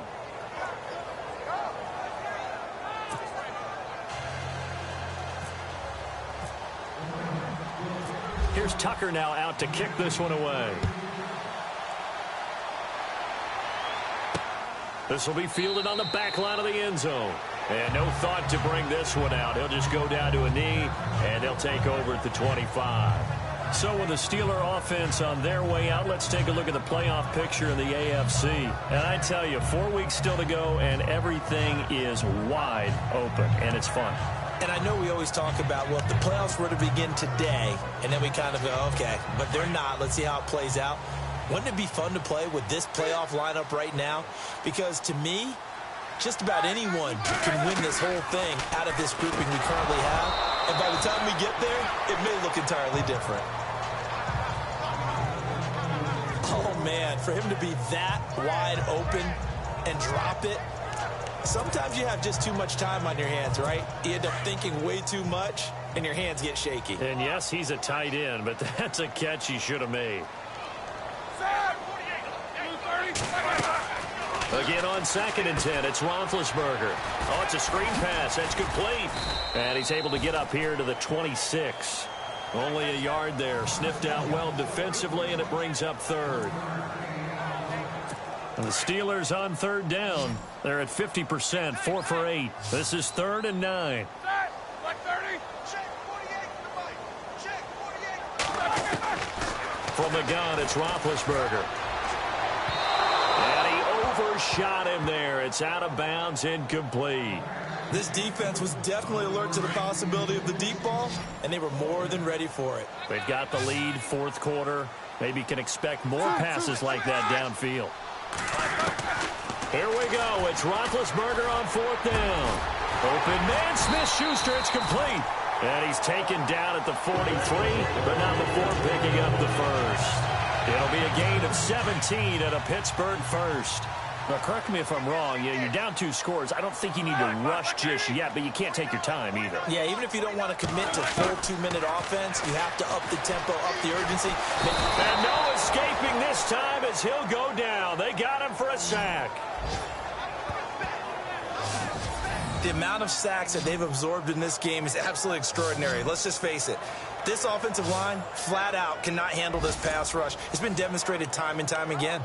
Here's Tucker now out to kick this one away. This will be fielded on the back line of the end zone. And no thought to bring this one out. He'll just go down to a knee, and they'll take over at the 25. So with the Steeler offense on their way out, let's take a look at the playoff picture in the AFC. And I tell you, 4 weeks still to go, and everything is wide open, and it's fun. And I know we always talk about, well, if the playoffs were to begin today, and then we kind of go, okay, but they're not. Let's see how it plays out. Wouldn't it be fun to play with this playoff lineup right now? Because to me, just about anyone can win this whole thing out of this grouping we currently have. And by the time we get there, it may look entirely different. Oh, man, for him to be that wide open and drop it, sometimes you have just too much time on your hands, right? You end up thinking way too much, and your hands get shaky. And, yes, he's a tight end, but that's a catch he should have made. Again on 2nd and 10, it's Roethlisberger. Oh, it's a screen pass. That's complete. And he's able to get up here to the 26. Only a yard there. Sniffed out well defensively, and it brings up 3rd. And the Steelers on 3rd down. They're at 50%, 4 for 8. This is 3rd and 9. From the gun, it's Roethlisberger. Overshot him there. It's out of bounds, incomplete. This defense was definitely alert to the possibility of the deep ball, and they were more than ready for it. They've got the lead, 4th quarter. Maybe can expect more passes like that downfield. Here we go. It's Roethlisberger on 4th down. Open man, Smith-Schuster. It's complete. And he's taken down at the 43, but not before picking up the 1st. It'll be a gain of 17 at a Pittsburgh 1st. Now, correct me if I'm wrong. Yeah, you're down 2 scores. I don't think you need to rush just yet, but you can't take your time either. Yeah, even if you don't want to commit to full 2-minute offense, you have to up the tempo, up the urgency. And no escaping this time as he'll go down. They got him for a sack. The amount of sacks that they've absorbed in this game is absolutely extraordinary. Let's just face it. This offensive line, flat out, cannot handle this pass rush. It's been demonstrated time and time again.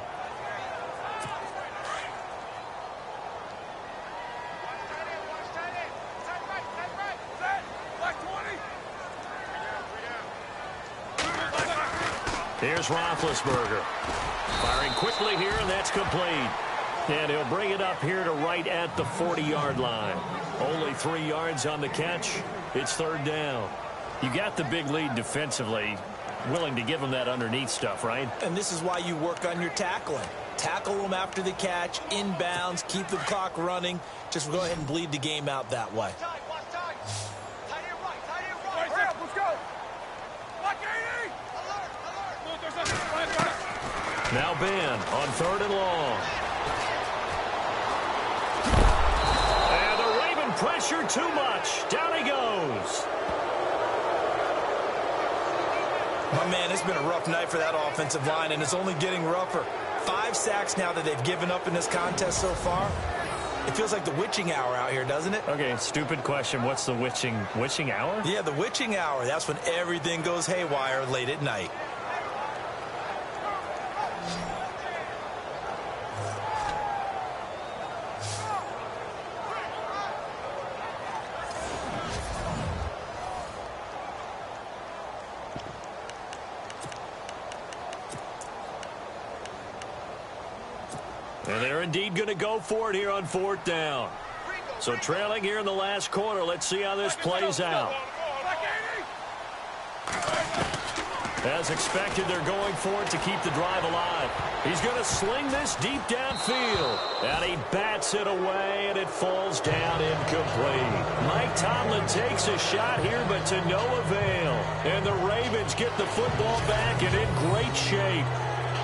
Here's Roethlisberger. Firing quickly here, and that's complete. And he'll bring it up here to right at the 40-yard line. Only 3 yards on the catch. It's 3rd down. You got the big lead defensively. Willing to give them that underneath stuff, right? And this is why you work on your tackling. Tackle them after the catch, inbounds, keep the clock running. Just go ahead and bleed the game out that way. Now Ben on 3rd and long. And the Raven pressure too much. Down he goes. My man, it's been a rough night for that offensive line, and it's only getting rougher. 5 sacks now that they've given up in this contest so far. It feels like the witching hour out here, doesn't it? Okay, stupid question. What's the witching hour? Yeah, the witching hour. That's when everything goes haywire late at night. And they're indeed going to go for it here on 4th down. So trailing here in the last quarter. Let's see how this plays out. As expected, they're going for it to keep the drive alive. He's going to sling this deep downfield. And he bats it away, and it falls down incomplete. Mike Tomlin takes a shot here, but to no avail. And the Ravens get the football back and in great shape.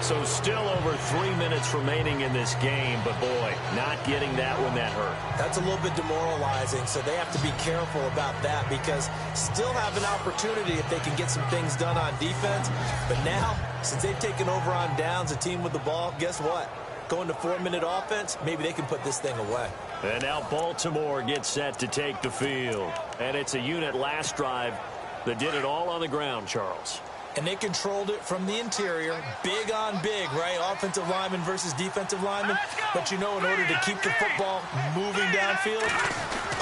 So still over 3 minutes remaining in this game, but boy, not getting that one that hurt. That's a little bit demoralizing, so they have to be careful about that because still have an opportunity if they can get some things done on defense. But now, since they've taken over on downs, a team with the ball, guess what? Going to 4-minute offense, maybe they can put this thing away. And now Baltimore gets set to take the field. And it's a unit last drive that did it all on the ground, Charles. And they controlled it from the interior, big on big, right? Offensive lineman versus defensive lineman. But you know, in order to keep the football moving downfield,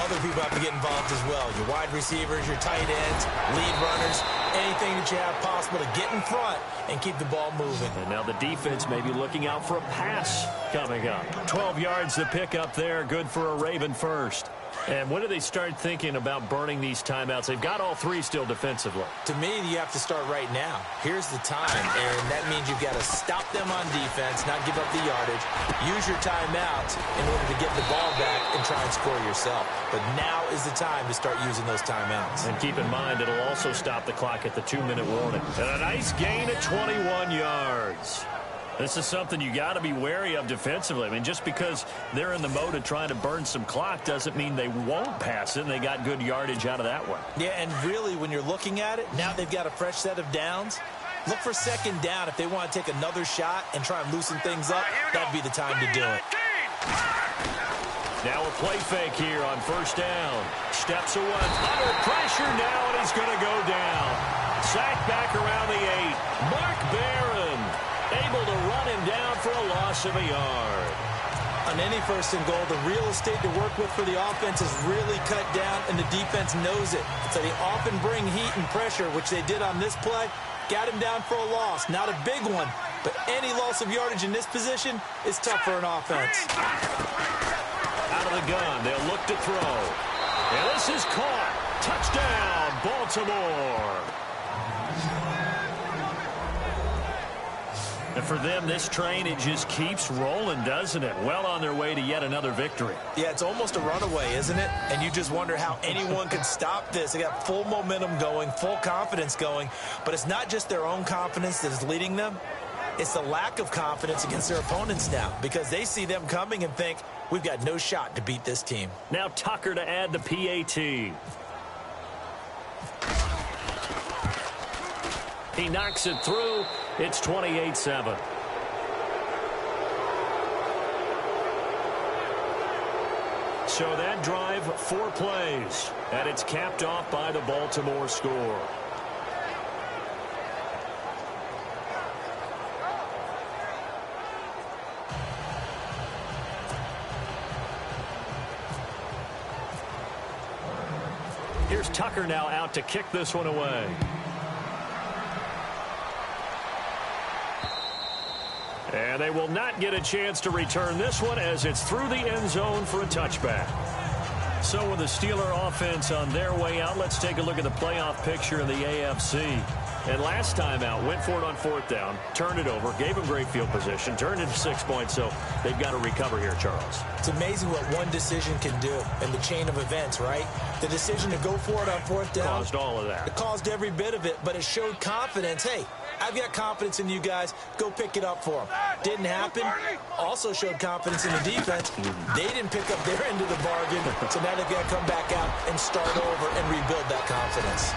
other people have to get involved as well. Your wide receivers, your tight ends, lead runners, anything that you have possible to get in front and keep the ball moving. And now the defense may be looking out for a pass coming up. 12 yards to pick up there, good for a Raven first. And when do they start thinking about burning these timeouts? They've got all three still defensively. To me, you have to start right now. Here's the time, and that means you've got to stop them on defense, not give up the yardage. Use your timeouts in order to get the ball back and try and score yourself. But now is the time to start using those timeouts. And keep in mind, it'll also stop the clock at the 2-minute warning. And a nice gain of 21 yards. This is something you got to be wary of defensively. I mean, just because they're in the mode of trying to burn some clock doesn't mean they won't pass it, and they got good yardage out of that one. Yeah, and really, when you're looking at it, now they've got a fresh set of downs. Look for 2nd down. If they want to take another shot and try and loosen things up, that'd be the time to do it. Now a play fake here on 1st down. Steps away. Under pressure now, and he's going to go down. Sacked back around the 8. Mark Barron able to run him down for a loss of a yard. On any 1st and goal, the real estate to work with for the offense is really cut down, and the defense knows it. So they often bring heat and pressure, which they did on this play. Got him down for a loss. Not a big one, but any loss of yardage in this position is tough for an offense. Out of the gun, they'll look to throw. And this is caught. Touchdown, Baltimore. And for them, this train, it just keeps rolling, doesn't it? Well on their way to yet another victory. Yeah, it's almost a runaway, isn't it? And you just wonder how anyone could stop this. They got full momentum going, full confidence going. But it's not just their own confidence that is leading them. It's the lack of confidence against their opponents now because they see them coming and think, we've got no shot to beat this team. Now Tucker to add the PAT. He knocks it through. It's 28-7. So that drive, 4 plays, and it's capped off by the Baltimore score. Here's Tucker now out to kick this one away. And they will not get a chance to return this one as it's through the end zone for a touchback. So with the Steeler offense on their way out, let's take a look at the playoff picture in the AFC. And last time out, went for it on 4th down, turned it over, gave them great field position, turned it to 6 points, so they've got to recover here, Charles. It's amazing what one decision can do in the chain of events, right? The decision to go for it on 4th down. Caused all of that. It caused every bit of it, but it showed confidence. Hey, I've got confidence in you guys. Go pick it up for them. Didn't happen. Also showed confidence in the defense. They didn't pick up their end of the bargain, so now they've got to come back out and start over and rebuild that confidence.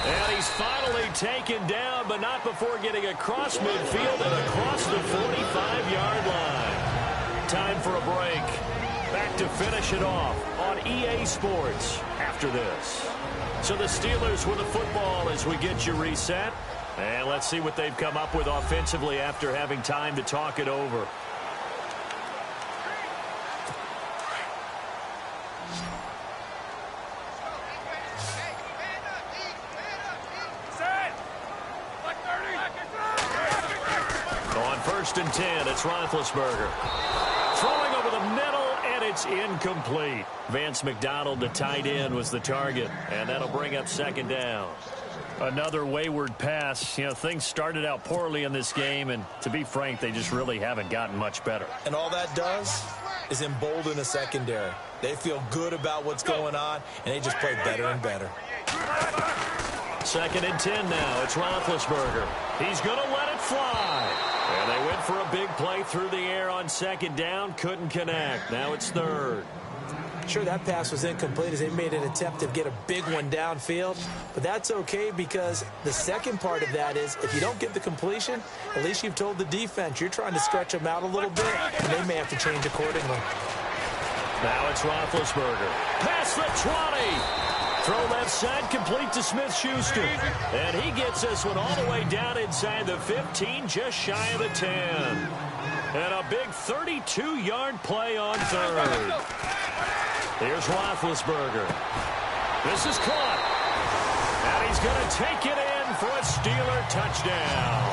And he's finally taken down, but not before getting across midfield and across the 45-yard line. Time for a break. Back to finish it off on EA Sports after this. So the Steelers with the football as we get you reset. And let's see what they've come up with offensively after having time to talk it over. So on 1st and 10, it's Roethlisberger. Throwing over the middle, and it's incomplete. Vance McDonald, the tight end, was the target, and that'll bring up second down. Another wayward pass. You know, things started out poorly in this game, and to be frank, they just really haven't gotten much better. And all that does is embolden a secondary. They feel good about what's going on, and they just play better and better. 2nd and 10 now. It's Roethlisberger. He's going to let it fly. And they went for a big play through the air on 2nd down. Couldn't connect. Now it's 3rd. Sure, that pass was incomplete as they made an attempt to get a big one downfield. But that's okay because the second part of that is if you don't get the completion, at least you've told the defense you're trying to stretch them out a little bit, and they may have to change accordingly. Now it's Roethlisberger. Past the 20. Throw left side, complete to Smith-Schuster. And he gets this one all the way down inside the 15, just shy of the 10. And a big 32-yard play on 3rd. Here's Roethlisberger. This is caught. And he's going to take it in for a Steeler touchdown.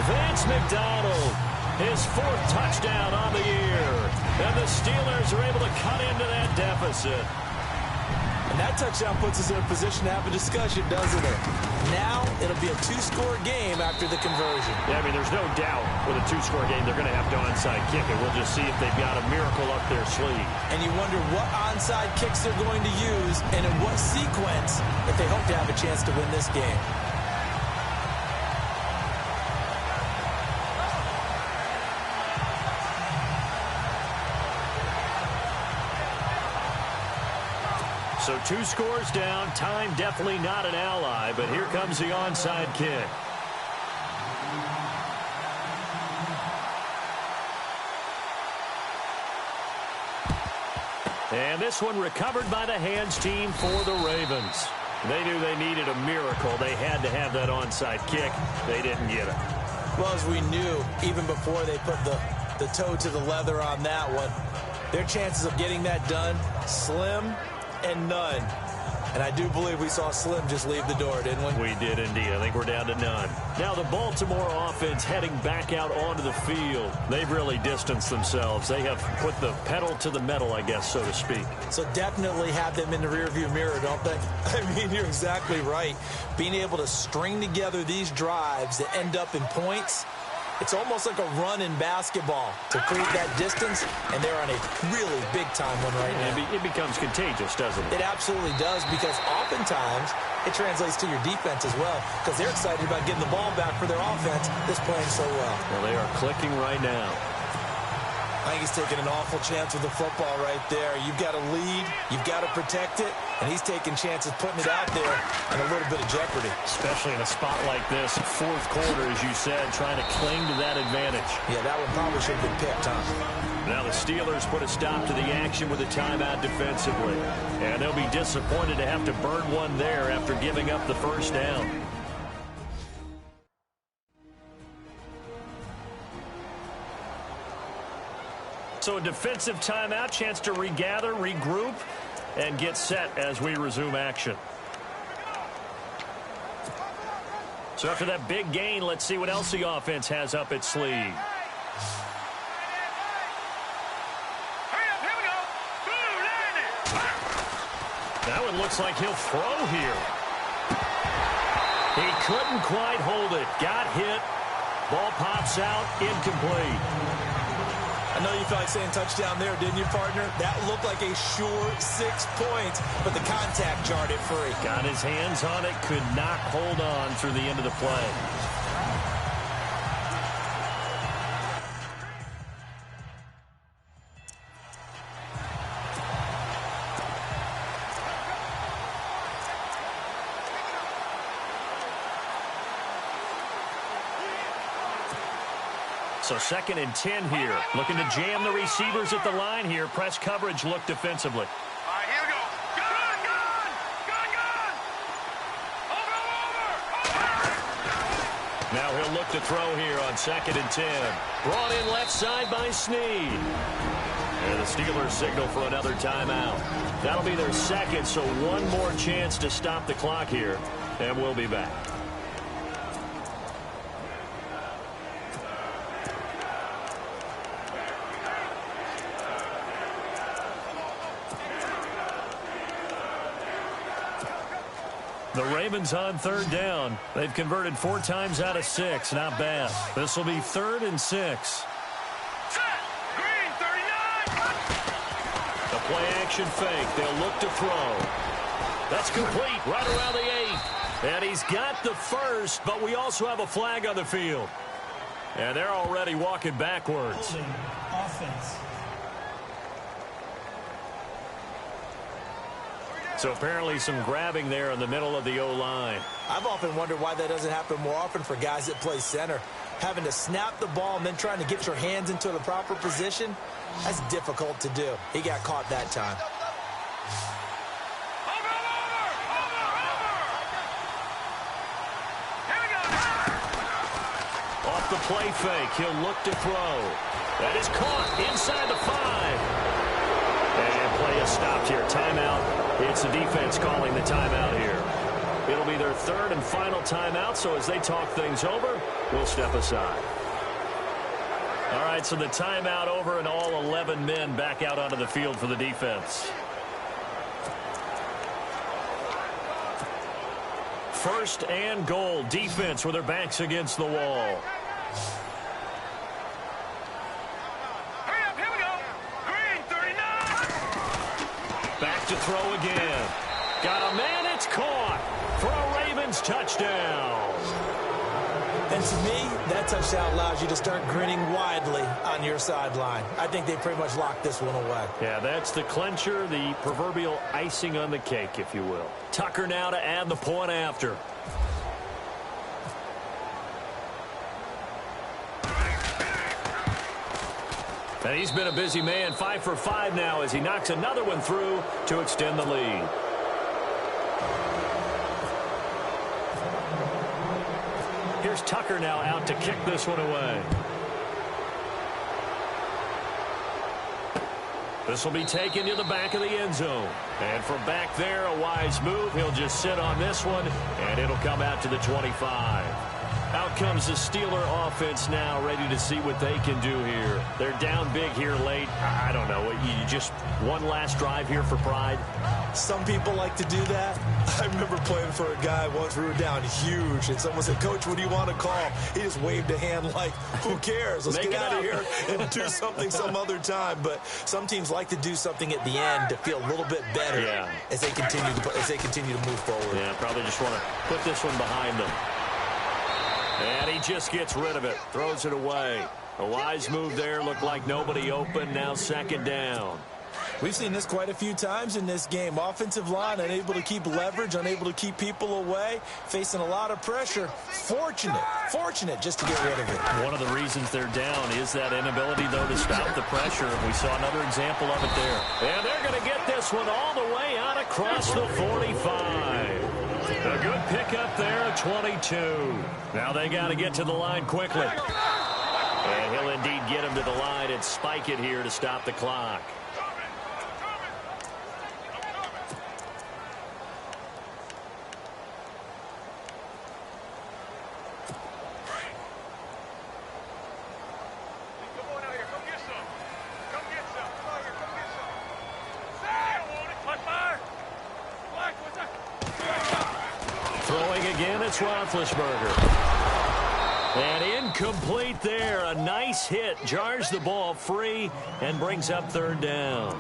Vance McDonald, his 4th touchdown on the year. And the Steelers are able to cut into that deficit. And that touchdown puts us in a position to have a discussion, doesn't it? Now it'll be a 2-score game after the conversion. Yeah, I mean, there's no doubt with a 2-score game they're going to have to onside kick it. We'll just see if they've got a miracle up their sleeve. And you wonder what onside kicks they're going to use and in what sequence if they hope to have a chance to win this game. So 2 scores down. Time definitely not an ally, but here comes the onside kick. And this one recovered by the hands team for the Ravens. They knew they needed a miracle. They had to have that onside kick. They didn't get it. Well, as we knew, even before they put the toe to the leather on that one, their chances of getting that done, slim and none. And I do believe we saw Slim just leave the door, didn't we? We did indeed. I think we're down to none. Now the Baltimore offense heading back out onto the field. They've really distanced themselves. They have put the pedal to the metal, I guess, so to speak. So definitely have them in the rearview mirror, don't they? I mean, you're exactly right. Being able to string together these drives that end up in points, it's almost like a run in basketball to create that distance, and they're on a really big-time one right now. It becomes contagious, doesn't it? It absolutely does, because oftentimes it translates to your defense as well, because they're excited about getting the ball back for their offense that's playing so well. Well, they are clicking right now. I think he's taking an awful chance with the football right there. You've got to lead, you've got to protect it, and he's taking chances putting it out there in a little bit of jeopardy. Especially in a spot like this, 4th quarter, as you said, trying to cling to that advantage. Yeah, that one probably should have been picked, huh? Now the Steelers put a stop to the action with a timeout defensively. And they'll be disappointed to have to burn one there after giving up the 1st down. So a defensive timeout, chance to regather, regroup, and get set as we resume action. So after that big gain, let's see what else the offense has up its sleeve. Hurry up, here we go. Boom, landed. That one looks like he'll throw here. He couldn't quite hold it. Got hit. Ball pops out, incomplete. I know you felt like saying touchdown there, didn't you, partner? That looked like a sure 6 points, but the contact jarred it free. Got his hands on it, could not hold on through the end of the play. So 2nd and 10 here. Looking to jam the receivers at the line here. Press coverage look defensively. All right, here we go. Gun, gun! Gun, gun! Over! Now he'll look to throw here on 2nd and 10. Brought in left side by Snead. And the Steelers signal for another timeout. That'll be their 2nd, so one more chance to stop the clock here. And we'll be back. The Ravens on third down. They've converted 4 times out of 6. Not bad. This will be 3rd and 6. Green 39. The play action fake. They'll look to throw. That's complete right around the 8. And he's got the first, but we also have a flag on the field. And they're already walking backwards. Holding offense. So apparently some grabbing there in the middle of the O-line. I've often wondered why that doesn't happen more often for guys that play center. Having to snap the ball and then trying to get your hands into the proper position, that's difficult to do. He got caught that time. Off the play fake, he'll look to throw. That is caught inside the 5. And play is stopped here. Timeout. It's the defense calling the timeout here. It'll be their 3rd and final timeout, so as they talk things over, we'll step aside. All right, so the timeout over and all 11 men back out onto the field for the defense. 1st and goal. Defense with their backs against the wall. Back to throw again. Got a man, it's caught for a Ravens touchdown. And to me, that touchdown allows you to start grinning widely on your sideline. I think they pretty much locked this one away. Yeah, that's the clincher, the proverbial icing on the cake, if you will. Tucker now to add the point after. And he's been a busy man, 5 for 5 now as he knocks another one through to extend the lead. Here's Tucker now out to kick this one away. This will be taken to the back of the end zone. And from back there, a wise move. He'll just sit on this one, and it'll come out to the 25. Out comes the Steeler offense now, ready to see what they can do here. They're down big here late. I don't know. You just one last drive here for pride? Some people like to do that. I remember playing for a guy once. We were down huge, and someone said, "Coach, what do you want to call?" He just waved a hand like, who cares? Let's get out of here and do something some other time. But some teams like to do something at the end to feel a little bit better as they continue to move forward. Yeah, probably just want to put this one behind them. And he just gets rid of it, throws it away. A wise move there, looked like nobody open, now 2nd down. We've seen this quite a few times in this game. Offensive line unable to keep leverage, unable to keep people away, facing a lot of pressure. Fortunate just to get rid of it. One of the reasons they're down is that inability, though, to stop the pressure. We saw another example of it there. And they're going to get this one all the way out across the 45. A good pickup there at 22. Now they got to get to the line quickly. And he'll indeed get him to the line and spike it here to stop the clock. It's Roethlisberger. And incomplete there. A nice hit. Jars the ball free and brings up 3rd down.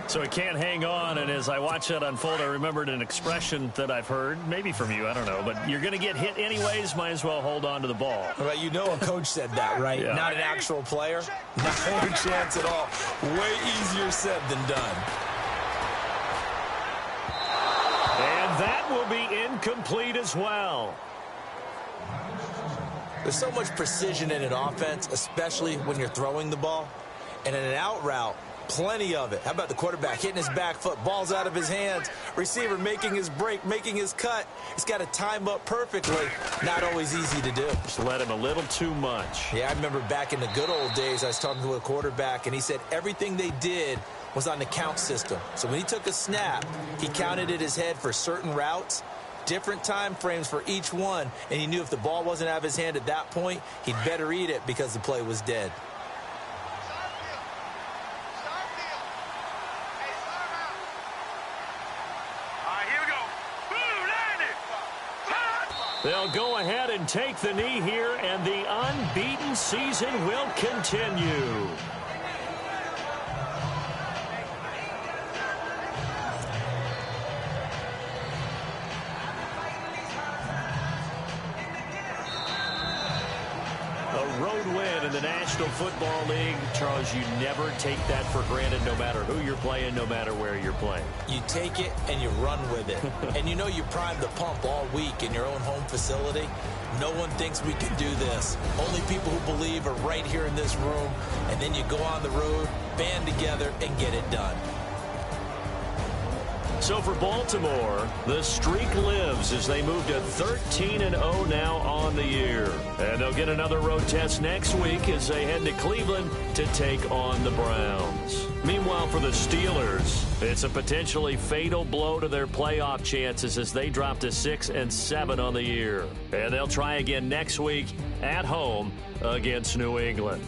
So he can't hang on. And as I watch that unfold, I remembered an expression that I've heard, maybe from you, I don't know. But you're going to get hit anyways, might as well hold on to the ball. Well, you know a coach said that, right? Yeah. Not an actual player. Not a chance at all. Way easier said than done. And that will be incomplete as well. There's so much precision in an offense, especially when you're throwing the ball. And in an out route, plenty of it. How about the quarterback hitting his back foot, ball's out of his hands, receiver making his break, making his cut. He's got to time up perfectly. Not always easy to do. Just let him a little too much. Yeah, I remember back in the good old days, I was talking to a quarterback, and he said everything they did was on the count system. So when he took a snap, he counted in his head for certain routes, different time frames for each one, and he knew if the ball wasn't out of his hand at that point, he'd better eat it because the play was dead. All right, here we go. Boom, They'll go ahead and take the knee here, and the unbeaten season will continue. A road win in the National Football League. Charles, you never take that for granted no matter who you're playing, no matter where you're playing. You take it and you run with it. And you know you primed the pump all week in your own home facility. No one thinks we can do this. Only people who believe are right here in this room. And then you go on the road, band together, and get it done. So for Baltimore, the streak lives as they move to 13-0 now on the year. And they'll get another road test next week as they head to Cleveland to take on the Browns. Meanwhile, for the Steelers, it's a potentially fatal blow to their playoff chances as they drop to 6-7 on the year. And they'll try again next week at home against New England.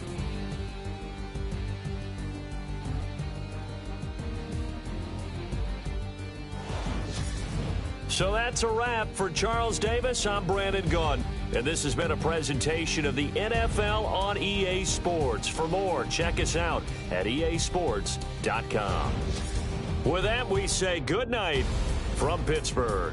So that's a wrap. For Charles Davis, I'm Brandon Gaudin. And this has been a presentation of the NFL on EA Sports. For more, check us out at easports.com. With that, we say good night from Pittsburgh.